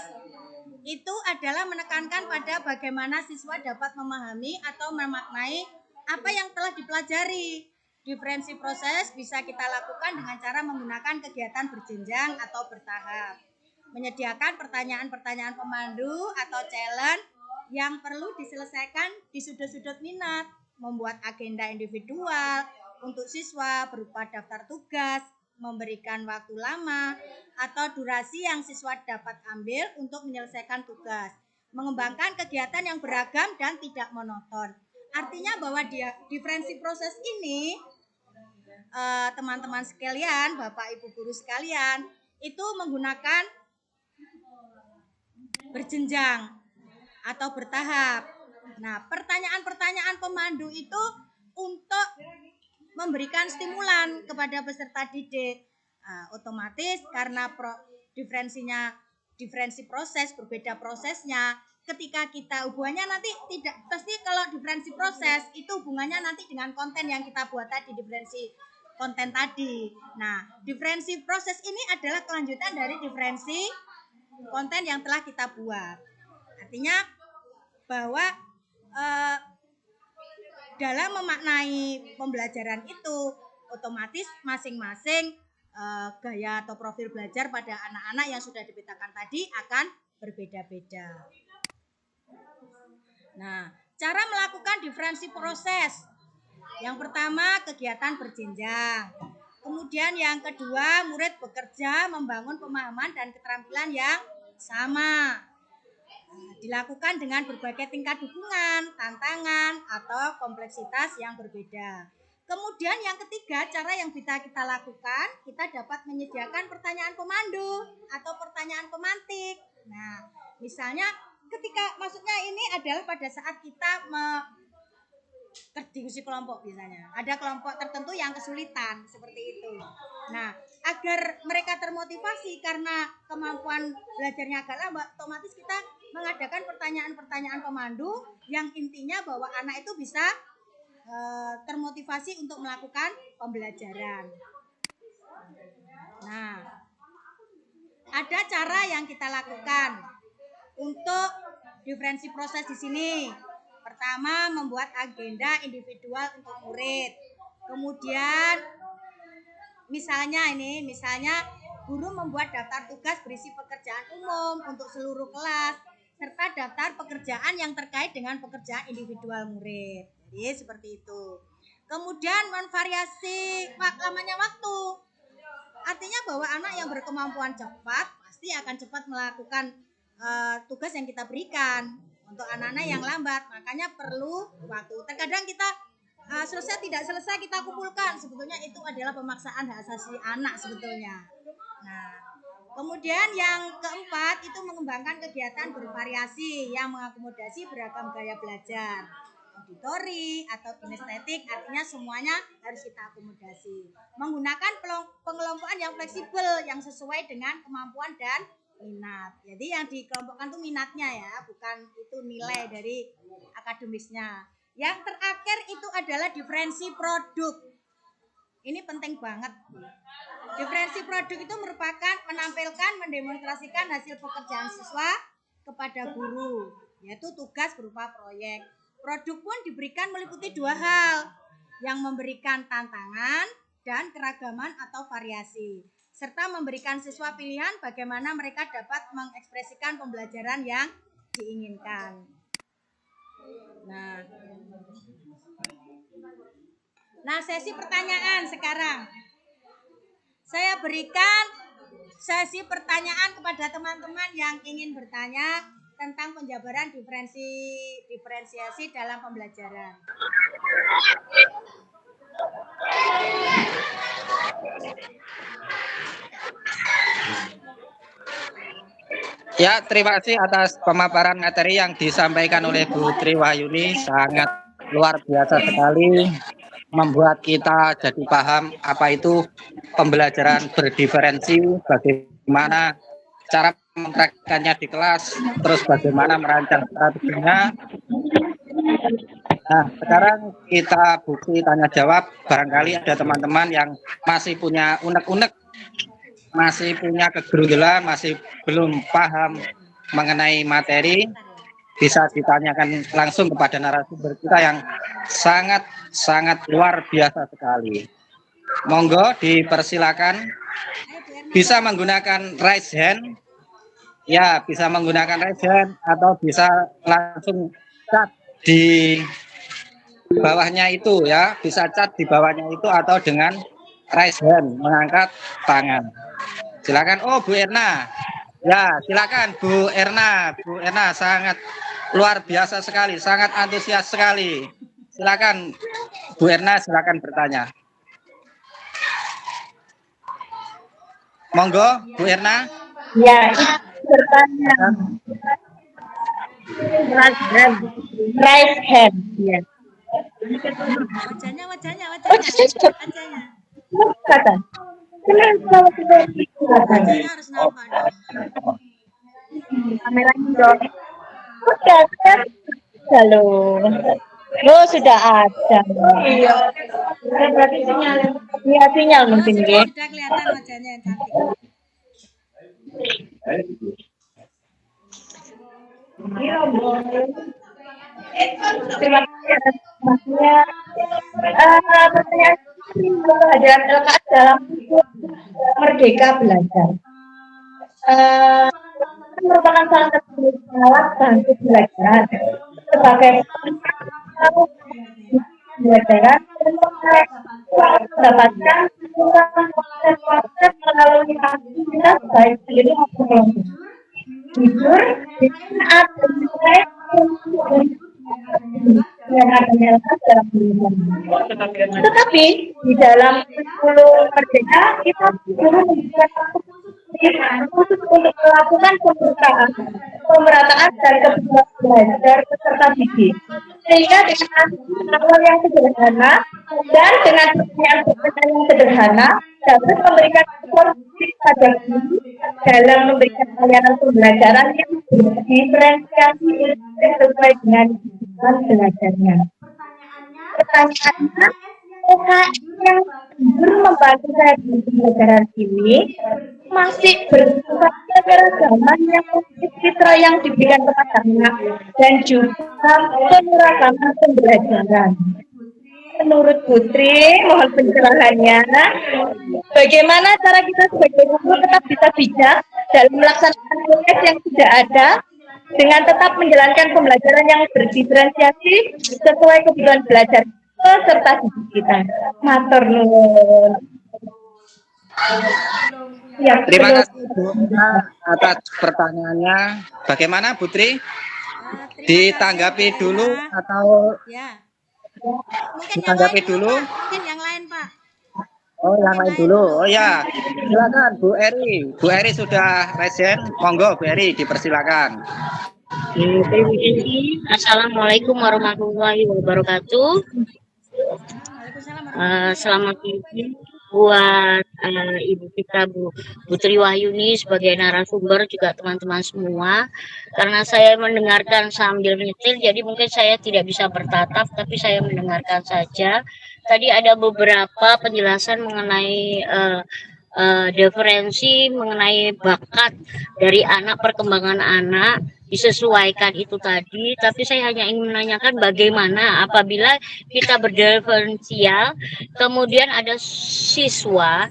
itu adalah menekankan pada bagaimana siswa dapat memahami atau memaknai apa yang telah dipelajari. Diferensi proses bisa kita lakukan dengan cara menggunakan kegiatan berjenjang atau bertahap. Menyediakan pertanyaan-pertanyaan pemandu atau challenge yang perlu diselesaikan di sudut-sudut minat, membuat agenda individual untuk siswa berupa daftar tugas, memberikan waktu lama atau durasi yang siswa dapat ambil untuk menyelesaikan tugas, mengembangkan kegiatan yang beragam dan tidak monoton. Artinya bahwa diferensi proses ini, teman-teman sekalian, Bapak Ibu guru sekalian, itu menggunakan berjenjang atau bertahap. Nah, pertanyaan-pertanyaan pemandu itu untuk memberikan stimulan kepada peserta didik. Otomatis karena diferensi proses, berbeda prosesnya. Ketika kita hubungannya nanti tidak pasti, kalau diferensi proses itu hubungannya nanti dengan konten yang kita buat tadi, diferensi konten tadi. Nah, diferensi proses ini adalah kelanjutan dari diferensi konten yang telah kita buat. Artinya bahwa dalam memaknai pembelajaran itu otomatis masing-masing gaya atau profil belajar pada anak-anak yang sudah dipetakan tadi akan berbeda-beda. Nah, cara melakukan diferensi proses. Yang pertama, kegiatan berjenjang. Kemudian yang kedua, murid bekerja membangun pemahaman dan keterampilan yang sama. Dilakukan dengan berbagai tingkat dukungan, tantangan, atau kompleksitas yang berbeda. Kemudian yang ketiga, cara yang bisa kita lakukan, kita dapat menyediakan pertanyaan pemandu atau pertanyaan pemantik. Nah, misalnya maksudnya ini adalah pada saat kita diskusi kelompok biasanya. Ada kelompok tertentu yang kesulitan seperti itu. Nah, agar mereka termotivasi karena kemampuan belajarnya agak lambat, otomatis kita mengadakan pertanyaan-pertanyaan pemandu yang intinya bahwa anak itu bisa termotivasi untuk melakukan pembelajaran. Nah, ada cara yang kita lakukan untuk diferensi proses di sini. Pertama, membuat agenda individual untuk murid. Kemudian misalnya guru membuat daftar tugas berisi pekerjaan umum untuk seluruh kelas serta daftar pekerjaan yang terkait dengan pekerjaan individual murid. Jadi seperti itu. Kemudian menvariasi lamanya waktu. Artinya bahwa anak yang berkemampuan cepat pasti akan cepat melakukan tugas yang kita berikan. Untuk anak-anak yang lambat, makanya perlu waktu. Terkadang kita tidak selesai kita kumpulkan. Sebetulnya itu adalah pemaksaan hak asasi anak sebetulnya. Nah, kemudian yang keempat itu mengembangkan kegiatan bervariasi yang mengakomodasi beragam gaya belajar. Auditori atau kinestetik, artinya semuanya harus kita akomodasi. Menggunakan pengelompokan yang fleksibel yang sesuai dengan kemampuan dan minat. Jadi yang dikelompokkan itu minatnya ya, bukan itu nilai dari akademisnya. Yang terakhir itu adalah diferensi produk. Ini penting banget. Diferensi produk itu merupakan mendemonstrasikan hasil pekerjaan siswa kepada guru, yaitu tugas berupa proyek. Produk pun diberikan meliputi dua hal, yang memberikan tantangan dan keragaman atau variasi, serta memberikan siswa pilihan bagaimana mereka dapat mengekspresikan pembelajaran yang diinginkan. Nah, sesi pertanyaan sekarang. Saya berikan sesi pertanyaan kepada teman-teman yang ingin bertanya tentang penjabaran diferensiasi dalam pembelajaran. Ya, terima kasih atas pemaparan materi yang disampaikan oleh Bu Tri Wahyuni, sangat luar biasa sekali, membuat kita jadi paham apa itu pembelajaran berdiferensi, bagaimana cara mempraktikkannya di kelas, terus bagaimana merancang strateginya. Nah, sekarang kita bukti tanya jawab, barangkali ada teman-teman yang masih punya unek-unek, masih punya kegerundelan, masih belum paham mengenai materi, bisa ditanyakan langsung kepada narasumber kita yang sangat luar biasa sekali. Monggo dipersilakan, bisa menggunakan raise hand, ya bisa menggunakan raise hand atau bisa langsung chat di bawahnya itu ya, bisa chat di bawahnya itu atau dengan raise hand, mengangkat tangan. Silakan. Oh, Bu Erna. Ya, silakan Bu Erna. Bu Erna sangat luar biasa sekali, sangat antusias sekali. Silakan Bu Erna, silakan bertanya. Monggo Bu Erna. Ya, bertanya. Raise hand. Ya. Wajahnya. Kata. Wajahnya harus nampak dong. Kameranya dong. Sudah kan? Halo. Oh, sudah ada. Iya. Berarti sinyal. Iya, sinyal mungkin ya. Sudah kelihatan wajahnya yang cantik. Terima kasih atas informasinya. Pertanyaan kehadiran LKS dalam Merdeka Belajar. Merupakan salah satu alat bantu belajar sebagai pembelajaran untuk mendapatkan konsep melalui aktivitas baik sendiri maupun kelompok. Jujur, di saat yang adanya dalam belajar. Tetapi di dalam 10 Merdeka kita perlu memberikan khusus untuk melakukan pemerataan dan kebutuhan belajar peserta didik. Sehingga dengan awal yang sederhana dan dengan pertanyaan yang sederhana dapat memberikan kontribusi pada guru dalam memberikan layanan pembelajaran yang diferensiasi sesuai dengan kebutuhan belajarnya. Pertanyaannya, UKM yang belum membantu saya di pembelajaran ini masih bersifat keragaman yang citra yang diberikan kepada anak dan juga penyeragaman pembelajaran. Menurut Putri, mohon pencerahannya. Bagaimana cara kita sebagai guru tetap bisa bijak dalam melaksanakan proses yang sudah ada dengan tetap menjalankan pembelajaran yang berdiferensiasi sesuai kebutuhan belajar peserta didik kita. Matur nuwun. Ya, terima kasih Bu atas pertanyaannya. Bagaimana Putri? Ditanggapi dulu atau ya? Mungkin ditanggapi dulu? Mungkin yang lain, Pak. Oh, yang lain dulu. Oh ya, silakan Bu Eri. Bu Eri sudah resen. Monggo Bu Eri, dipersilakan. Terima kasih. Assalamualaikum warahmatullahi wabarakatuh. Selamat pagi buat Ibu kita Bu Putri Wahyuni sebagai narasumber, juga teman-teman semua. Karena saya mendengarkan sambil menyetir, jadi mungkin saya tidak bisa bertatap, tapi saya mendengarkan saja. Tadi ada beberapa penjelasan mengenai diferensi, mengenai bakat dari anak, perkembangan anak disesuaikan itu tadi, tapi saya hanya ingin menanyakan bagaimana apabila kita berdiferensial, kemudian ada siswa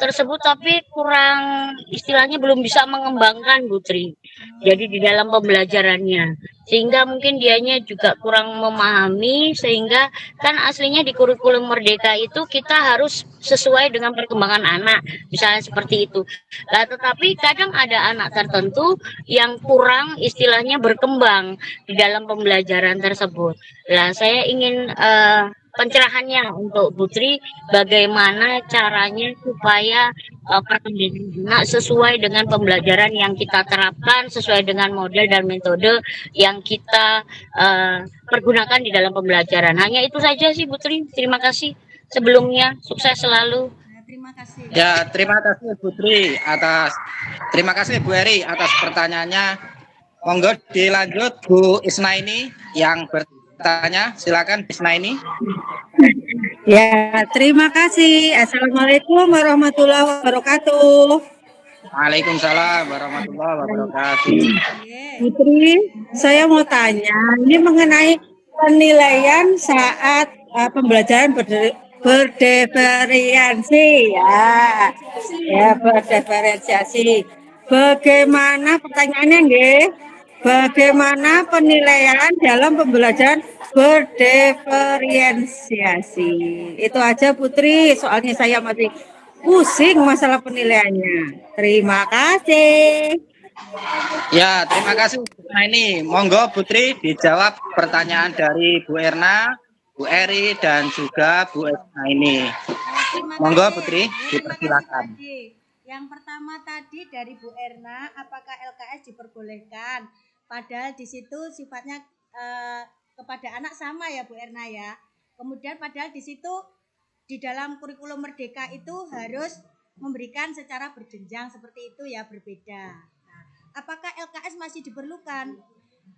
tersebut tapi kurang, istilahnya belum bisa mengembangkan Bu Tri, jadi di dalam pembelajarannya, sehingga mungkin dianya juga kurang memahami, sehingga kan aslinya di kurikulum Merdeka itu kita harus sesuai dengan perkembangan anak, misalnya seperti itu. Nah, tetapi kadang ada anak tertentu yang kurang istilahnya berkembang di dalam pembelajaran tersebut. Nah, saya ingin pencerahannya untuk Putri bagaimana caranya supaya perkembangan anak sesuai dengan pembelajaran yang kita terapkan, sesuai dengan model dan metode yang kita pergunakan di dalam pembelajaran. Hanya itu saja sih Putri. Terima kasih sebelumnya. Sukses selalu. Terima kasih. Ya, terima kasih Putri terima kasih Bu Eri atas pertanyaannya. Monggo dilanjut Bu Isnaini yang bertanya. Silakan Isnaini. Ya, terima kasih. Assalamualaikum warahmatullahi wabarakatuh. Waalaikumsalam warahmatullahi wabarakatuh. Putri, saya mau tanya, ini mengenai penilaian saat pembelajaran berdiferensiasi ya berdiferensiasi. Bagaimana pertanyaannya nggih? Bagaimana penilaian dalam pembelajaran berdiferensiasi? Itu aja Putri, soalnya saya masih pusing masalah penilaiannya. Terima kasih. Ya, terima kasih. Nah ini, monggo Putri dijawab pertanyaan dari Bu Erna, Bu Eri, dan juga Bu Esna ini. Monggo Putri, dipersilakan. Yang pertama tadi dari Bu Erna, apakah LKS diperbolehkan? Padahal di situ sifatnya kepada anak sama ya Bu Erna ya. Kemudian padahal di situ di dalam kurikulum Merdeka itu harus memberikan secara berjenjang seperti itu ya, berbeda. Nah, apakah LKS masih diperlukan?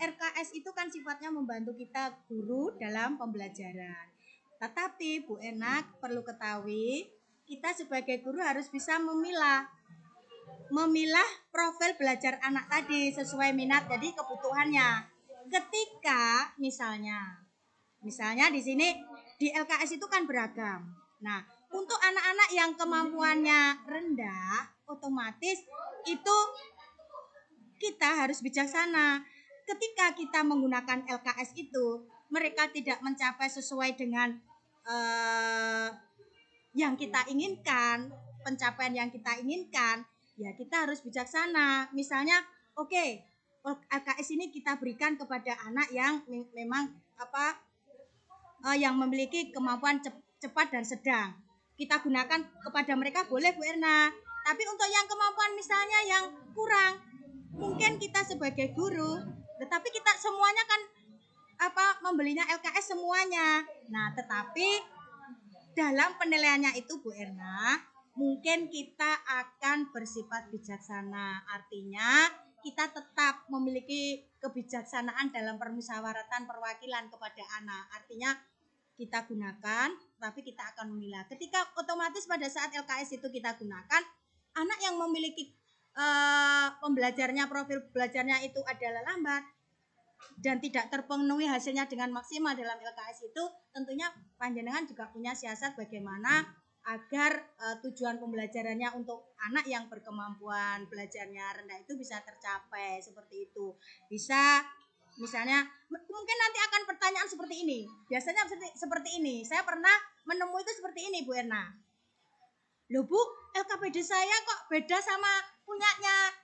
RKS itu kan sifatnya membantu kita guru dalam pembelajaran. Tetapi Bu Enak perlu ketahui, kita sebagai guru harus bisa memilah profil belajar anak tadi sesuai minat, jadi kebutuhannya. Ketika misalnya di sini di LKS itu kan beragam. Nah, untuk anak-anak yang kemampuannya rendah, otomatis itu kita harus bijaksana. Ketika kita menggunakan LKS itu, mereka tidak mencapai sesuai dengan yang kita inginkan, pencapaian yang kita inginkan, ya kita harus bijaksana. Misalnya, oke, LKS ini kita berikan kepada anak yang memang yang memiliki kemampuan cepat dan sedang. Kita gunakan kepada mereka boleh Bu Erna. Tapi untuk yang kemampuan misalnya yang kurang, mungkin kita sebagai guru, tetapi kita semuanya kan membelinya LKS semuanya. Nah, tetapi dalam penilaiannya itu Bu Erna, mungkin kita akan bersifat bijaksana. Artinya kita tetap memiliki kebijaksanaan dalam permusyawaratan perwakilan kepada anak. Artinya kita gunakan, tapi kita akan memilah. Ketika otomatis pada saat LKS itu kita gunakan, anak yang memiliki pembelajarnya, profil belajarnya itu adalah lambat dan tidak terpenuhi hasilnya dengan maksimal dalam LKS itu, tentunya panjenengan juga punya siasat bagaimana agar tujuan pembelajarannya untuk anak yang berkemampuan belajarnya rendah itu bisa tercapai seperti itu. Bisa misalnya mungkin nanti akan pertanyaan seperti ini. Biasanya seperti ini. Saya pernah menemui itu seperti ini Bu Erna. Loh Bu, LKPD saya kok beda sama punyanya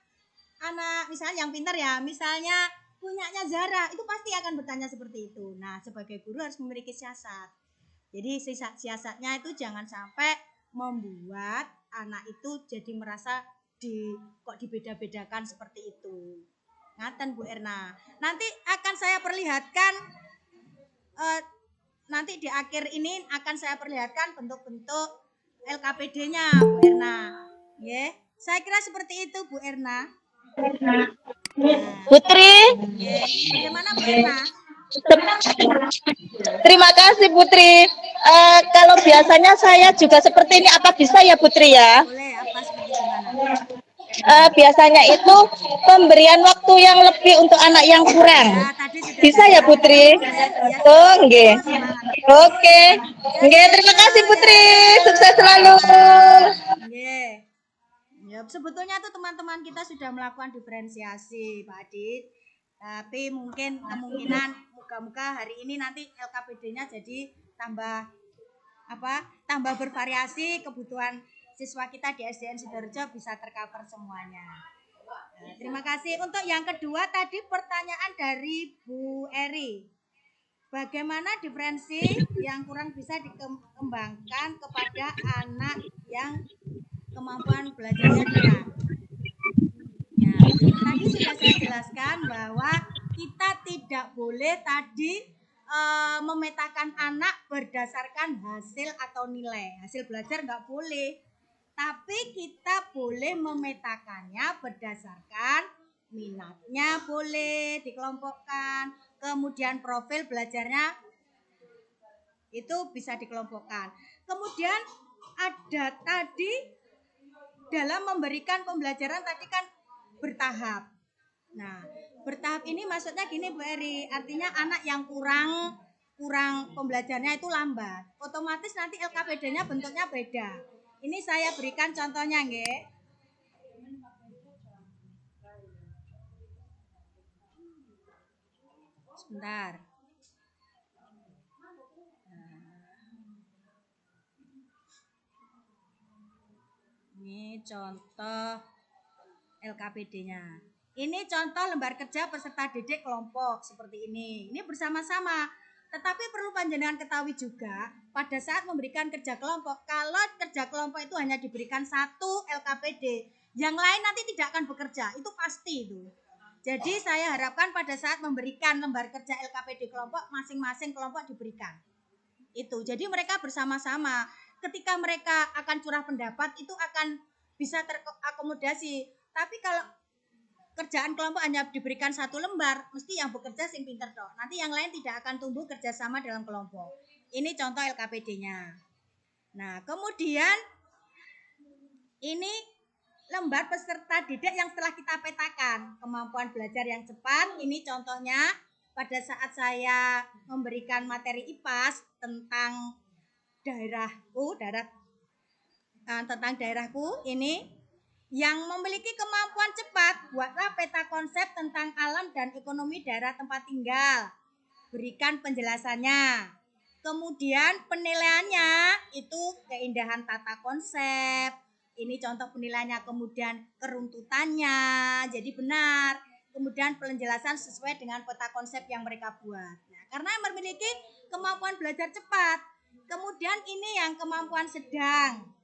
anak misalnya yang pintar ya, misalnya punyanya Zara, itu pasti akan bertanya seperti itu. Nah, sebagai guru harus memiliki siasat. Jadi siasatnya itu jangan sampai membuat anak itu jadi merasa kok dibeda-bedakan seperti itu. Ngaten Bu Erna. Nanti akan saya perlihatkan nanti di akhir ini akan saya perlihatkan bentuk-bentuk LKPD-nya Bu Erna. Nggih. Saya kira seperti itu Bu Erna. Putri, Bagaimana Bu Erna? terima kasih Putri. Kalau biasanya saya juga seperti ini, apa bisa ya Putri ya? Boleh, apa seperti gimana? Biasanya itu pemberian waktu yang lebih untuk anak yang kurang. Ya, tadi sudah Bisa ya Putri? Oh, nggih. Oke. Nggih, terima kasih Putri. Sukses selalu. Nggih. Ya, sebetulnya tuh teman-teman kita sudah melakukan diferensiasi, Pak Adit. Tapi mungkin kemungkinan moga-moga hari ini nanti LKPD-nya jadi tambah bervariasi, kebutuhan siswa kita di SDN Sidoarjo bisa tercover semuanya. Terima kasih. Untuk yang kedua tadi pertanyaan dari Bu Eri. bagaimana diferensi yang kurang bisa dikembangkan kepada anak yang kemampuan belajarnya kurang. Ya, tadi sudah saya jelaskan bahwa kita tidak boleh tadi memetakan anak berdasarkan hasil atau nilai. Hasil belajar nggak boleh. Tapi kita boleh memetakannya berdasarkan minatnya boleh dikelompokkan. Kemudian profil belajarnya itu bisa dikelompokkan. Kemudian ada tadi dalam memberikan pembelajaran tadi kan bertahap. Nah, bertahap ini maksudnya gini Bu Eri, artinya anak yang kurang pembelajarannya itu lambat. Otomatis nanti LKPD-nya bentuknya beda. Ini saya berikan contohnya nggih. Sebentar. Ini contoh LKPD-nya. Ini contoh lembar kerja peserta didik kelompok seperti ini. Ini bersama-sama. Tetapi perlu panjenengan ketahui juga pada saat memberikan kerja kelompok, kalau kerja kelompok itu hanya diberikan satu LKPD, yang lain nanti tidak akan bekerja. Itu pasti itu. Jadi saya harapkan pada saat memberikan lembar kerja LKPD kelompok, masing-masing kelompok diberikan. Itu. Jadi mereka bersama-sama. Ketika mereka akan curah pendapat itu akan bisa terakomodasi. Tapi kalau kerjaan kelompok hanya diberikan satu lembar, mesti yang bekerja sing pinter toh. Nanti yang lain tidak akan tumbuh kerjasama dalam kelompok. Ini contoh LKPD-nya. Nah, kemudian ini lembar peserta didik yang setelah kita petakan kemampuan belajar yang cepat. Ini contohnya pada saat saya memberikan materi IPAS tentang tentang daerahku ini. Yang memiliki kemampuan cepat, buatlah peta konsep tentang alam dan ekonomi daerah tempat tinggal. Berikan penjelasannya. Kemudian penilaiannya itu keindahan tata konsep. Ini contoh penilaiannya, kemudian keruntutannya. Jadi benar. Kemudian penjelasan sesuai dengan peta konsep yang mereka buat. Nah, karena memiliki kemampuan belajar cepat. Kemudian ini yang kemampuan sedang.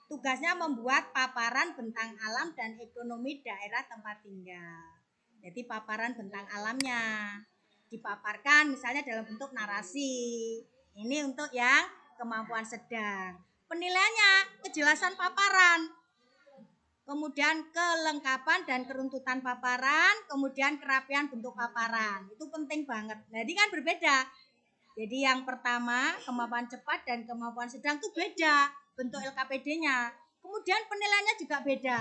Tugasnya membuat paparan bentang alam dan ekonomi daerah tempat tinggal. Jadi paparan bentang alamnya dipaparkan misalnya dalam bentuk narasi. Ini untuk yang kemampuan sedang. Penilaiannya kejelasan paparan, kemudian kelengkapan dan keruntutan paparan, kemudian kerapian bentuk paparan. Itu penting banget. Jadi kan berbeda. Jadi yang pertama kemampuan cepat dan kemampuan sedang itu beda bentuk LKPD-nya. Kemudian penilaiannya juga beda.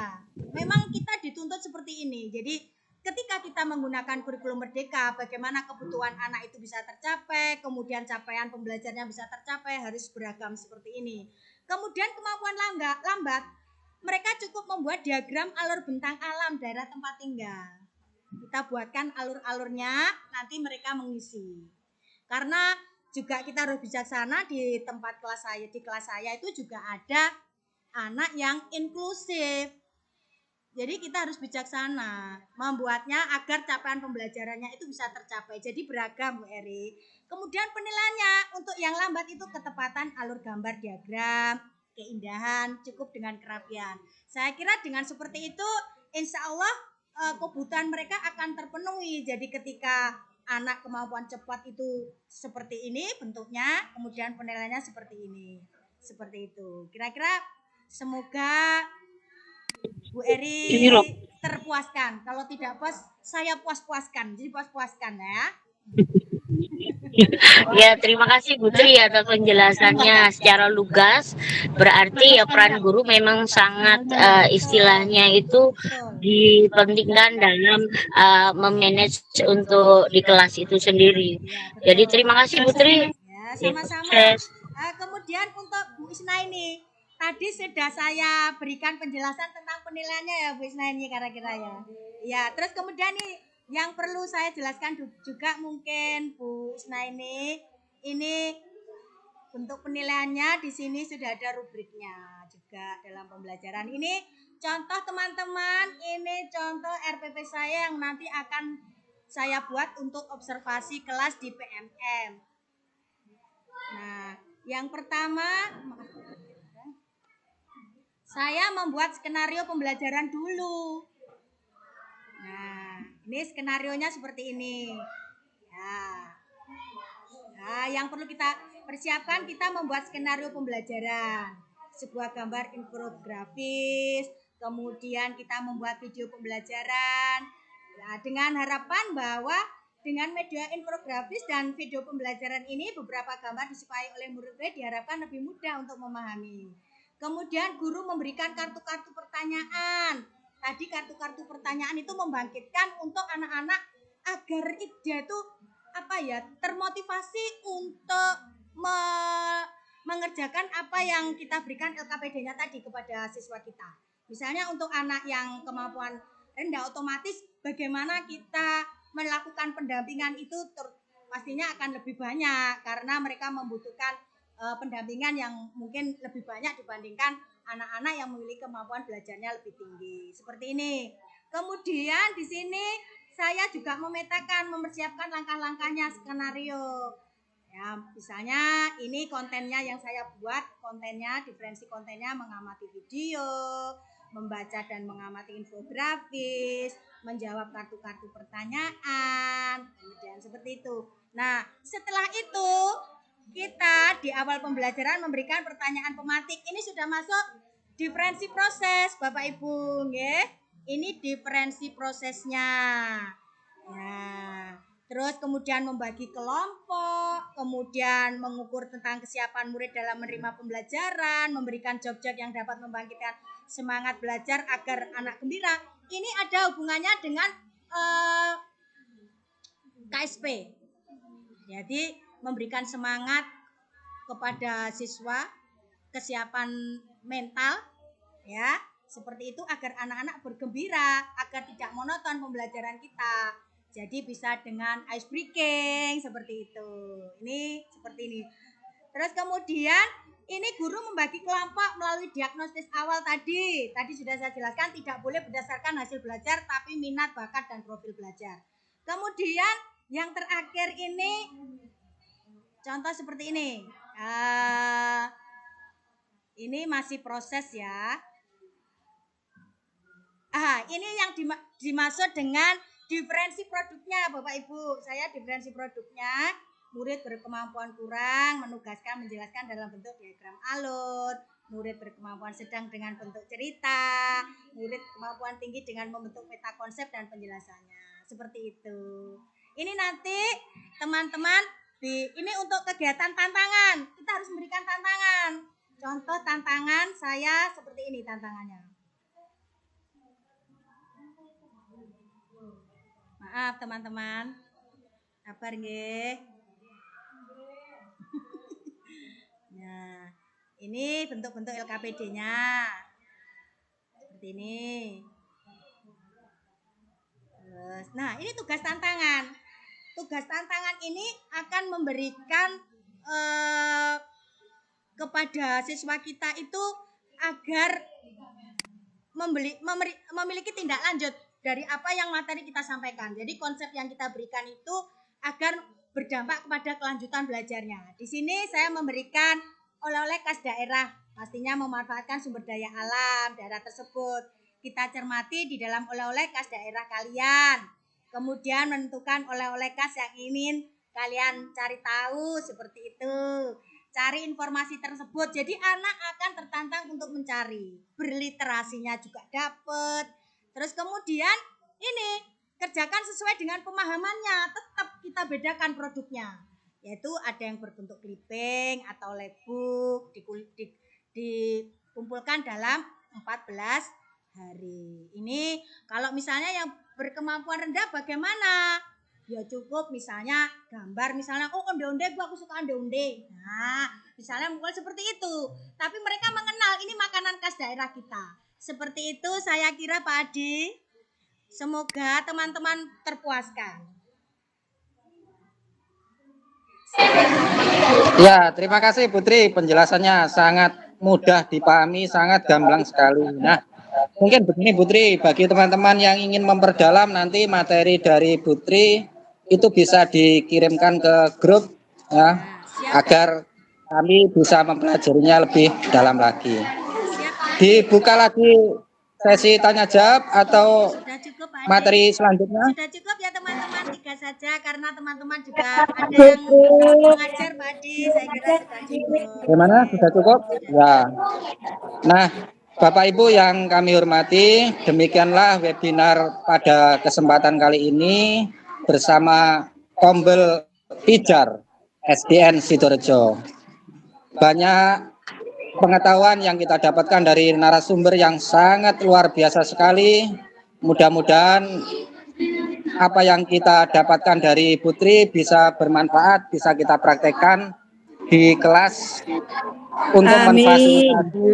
Memang kita dituntut seperti ini. Jadi ketika kita menggunakan kurikulum merdeka, bagaimana kebutuhan anak itu bisa tercapai, kemudian capaian pembelajarannya bisa tercapai, harus beragam seperti ini. Kemudian kemampuan lambat, mereka cukup membuat diagram alur bentang alam daerah tempat tinggal. Kita buatkan alur-alurnya, nanti mereka mengisi. Karena juga kita harus bijaksana di tempat kelas saya, di kelas saya itu juga ada anak yang inklusif. Jadi kita harus bijaksana membuatnya agar capaian pembelajarannya itu bisa tercapai. Jadi beragam Bu Eri. Kemudian penilaiannya untuk yang lambat itu ketepatan alur gambar diagram, keindahan, cukup dengan kerapian. Saya kira dengan seperti itu insya Allah kebutuhan mereka akan terpenuhi. Jadi ketika anak kemampuan cepat itu seperti ini bentuknya, kemudian penilaiannya seperti ini. Seperti itu. Kira-kira semoga Bu Eri terpuaskan. Kalau tidak puas, saya puas-puaskan. Jadi puas-puaskan ya. Ya, terima kasih Bu Tri atas penjelasannya secara lugas. Berarti ya peran guru memang sangat istilahnya itu dipentingkan dalam memanage untuk di kelas itu sendiri. Jadi terima kasih Bu Tri. Ya, sama-sama. Kemudian untuk Bu Isna ini, tadi sudah saya berikan penjelasan tentang penilaiannya ya Bu Isna ini kira-kira ya. Ya, terus kemudian nih yang perlu saya jelaskan juga mungkin Bu Isna ini bentuk penilaiannya di sini sudah ada rubriknya juga dalam pembelajaran. Ini contoh teman-teman, ini contoh RPP saya yang nanti akan saya buat untuk observasi kelas di PMM. Nah, yang pertama saya membuat skenario pembelajaran dulu. Nah, ini skenarionya seperti ini. Ya. Nah, yang perlu kita persiapkan, kita membuat skenario pembelajaran. Sebuah gambar infografis, kemudian kita membuat video pembelajaran. Nah, dengan harapan bahwa dengan media infografis dan video pembelajaran ini beberapa gambar disukai oleh murid diharapkan lebih mudah untuk memahami. Kemudian guru memberikan kartu-kartu pertanyaan. Tadi kartu-kartu pertanyaan itu membangkitkan untuk anak-anak agar dia itu termotivasi untuk mengerjakan apa yang kita berikan LKPD-nya tadi kepada siswa kita. Misalnya untuk anak yang kemampuan rendah, otomatis bagaimana kita melakukan pendampingan itu pastinya akan lebih banyak karena mereka membutuhkan pendampingan yang mungkin lebih banyak dibandingkan anak-anak yang memiliki kemampuan belajarnya lebih tinggi. Seperti ini. Kemudian di sini saya juga mempersiapkan langkah-langkahnya, skenario. Ya, misalnya ini kontennya yang saya buat, diferensi kontennya mengamati video, membaca dan mengamati infografis, menjawab kartu-kartu pertanyaan, kemudian seperti itu. Nah, setelah itu kita di awal pembelajaran memberikan pertanyaan pematik. Ini sudah masuk diferensi proses, Bapak Ibu, nggih. Ini diferensi prosesnya. Ya. Terus kemudian membagi kelompok, kemudian mengukur tentang kesiapan murid dalam menerima pembelajaran, memberikan job-job yang dapat membangkitkan semangat belajar agar anak gembira. Ini ada hubungannya dengan KSP. Jadi memberikan semangat kepada siswa, kesiapan mental, ya, seperti itu agar anak-anak bergembira, agar tidak monoton pembelajaran kita. Jadi bisa dengan ice breaking seperti itu. Ini seperti ini. Terus kemudian ini guru membagi kelompok melalui diagnosis awal tadi. Tadi sudah saya jelaskan tidak boleh berdasarkan hasil belajar tapi minat, bakat dan profil belajar. Kemudian yang terakhir ini contoh seperti ini. Ini masih proses ya. Ini yang dimaksud dengan diferensi produknya, Bapak Ibu. Saya diferensi produknya, murid berkemampuan kurang menugaskan menjelaskan dalam bentuk diagram alur, murid berkemampuan sedang dengan bentuk cerita, murid kemampuan tinggi dengan membentuk peta konsep dan penjelasannya. Seperti itu. Ini nanti teman-teman ini untuk kegiatan tantangan. Kita harus memberikan tantangan. Contoh tantangan saya seperti ini tantangannya. Maaf teman-teman. Sabar nggih. Nah, ini bentuk-bentuk LKPD-nya. Seperti ini. Terus, nah, ini tugas tantangan. Tugas tantangan ini akan memberikan kepada siswa kita itu agar memiliki tindak lanjut dari apa yang materi kita sampaikan. Jadi konsep yang kita berikan itu agar berdampak kepada kelanjutan belajarnya. Di sini saya memberikan oleh-oleh khas daerah, pastinya memanfaatkan sumber daya alam daerah tersebut. Kita cermati di dalam oleh-oleh khas daerah kalian. Kemudian menentukan oleh-oleh khas yang ingin kalian cari tahu seperti itu. Cari informasi tersebut. Jadi anak akan tertantang untuk mencari. Berliterasinya juga dapat. Terus kemudian ini kerjakan sesuai dengan pemahamannya. Tetap kita bedakan produknya. Yaitu ada yang berbentuk clipping atau labbook. Dikumpulkan dalam 14 hari. Ini kalau misalnya yang berkemampuan rendah bagaimana? Ya cukup misalnya gambar misalnya onde-onde aku suka onde-onde. Nah, misalnya mulai seperti itu. Tapi mereka mengenal ini makanan khas daerah kita. Seperti itu saya kira Pak Adi. Semoga teman-teman terpuaskan. Ya, terima kasih Putri, penjelasannya sangat mudah dipahami, sangat gamblang sekali. Nah, mungkin begini Putri, bagi teman-teman yang ingin memperdalam nanti materi dari Putri itu bisa dikirimkan ke grup ya, agar kami bisa mempelajarinya lebih dalam lagi. Siap, Pak. Dibuka lagi sesi tanya jawab atau Sudah cukup, Pak Ade. materi selanjutnya? Sudah cukup ya teman-teman, 3 saja karena teman-teman juga ada yang mengajar Pak Adi. Saya kira sudah cukup. Bagaimana? Sudah cukup? Ya. Nah, Bapak Ibu yang kami hormati, demikianlah webinar pada kesempatan kali ini bersama Kombel Pijar SDN Sidorejo. Banyak pengetahuan yang kita dapatkan dari narasumber yang sangat luar biasa sekali. Mudah-mudahan apa yang kita dapatkan dari Putri bisa bermanfaat, bisa kita praktekkan di kelas untuk memfasilitasi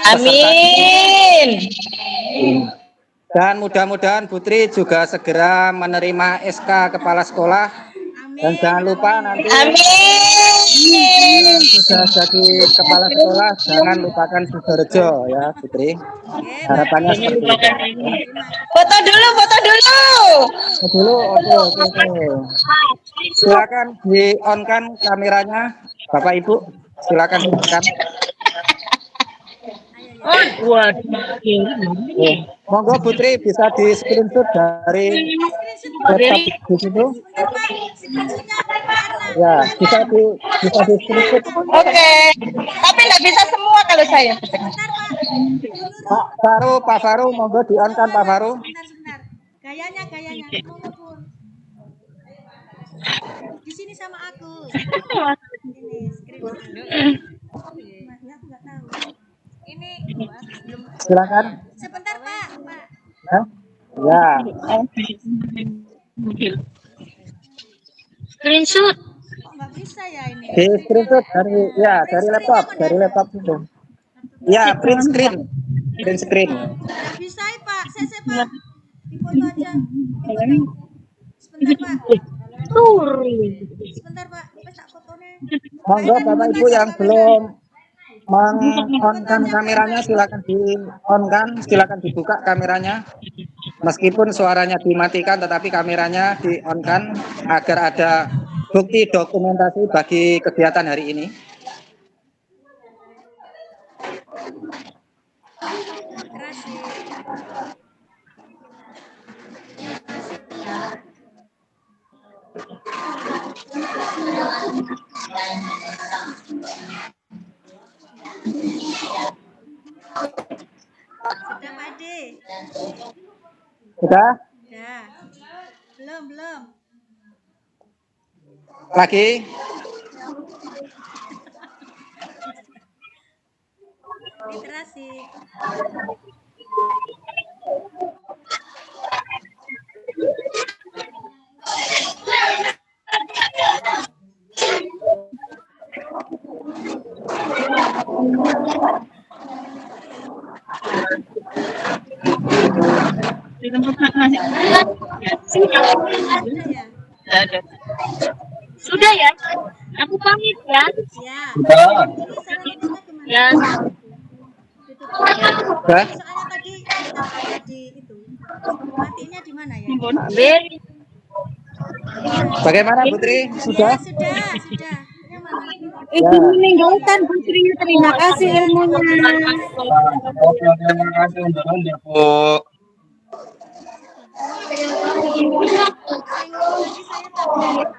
Amin. dan mudah-mudahan Putri juga segera menerima SK Kepala Sekolah. Dan jangan lupa nanti yang sudah jadi Kepala Sekolah jangan lupakan Sidorejo ya Putri. Harapannya seperti itu. Foto dulu, foto dulu. Dulu, oke. Silakan di on kan kameranya, Bapak Ibu. Silakan on. Waduh. Monggo Putri bisa di screenshot dari laptop di situ. Ya, bisa di screenshot. Oke. Tapi nggak bisa semua kalau saya. Pak Faru, monggo di on kan Pak Faru. Sebentar. Gayanya. Monggo, Pur. Di sini sama aku. Ini screenshot. Ya, aku nggak tahu. Ini belum. Silakan. Sebentar, Pak. Hah? Ya. Screenshot. Kok nggak bisa ya ini? Di screenshot dari laptop itu. Ya, print screen. Nggak bisa, Pak. Saya Pak. Di foto aja. Sebentar, Pak. Sebentar, Pak. Wes tak fotonya. Monggo Bapak Ibu yang belum meng-on-kan kameranya silakan di-on-kan, silakan dibuka kameranya. Meskipun suaranya dimatikan tetapi kameranya di-on-kan agar ada bukti dokumentasi bagi kegiatan hari ini. Sudah, Pak Ade. Sudah? Ya. Belum. Lagi? Literasi. Sudah ya. Aku pamit ya. Ya. Sudah. Ya. Sudah? Soalnya tadi kita di itu. Matinya di mana ya? Beri. Bagaimana Putri? Sudah? Ya, sudah. Yang mana? Ibu meninggalkan Putri, terima kasih ilmunya. Terima kasih undangannya, Bu. Saya ngomong lagi saya tahu.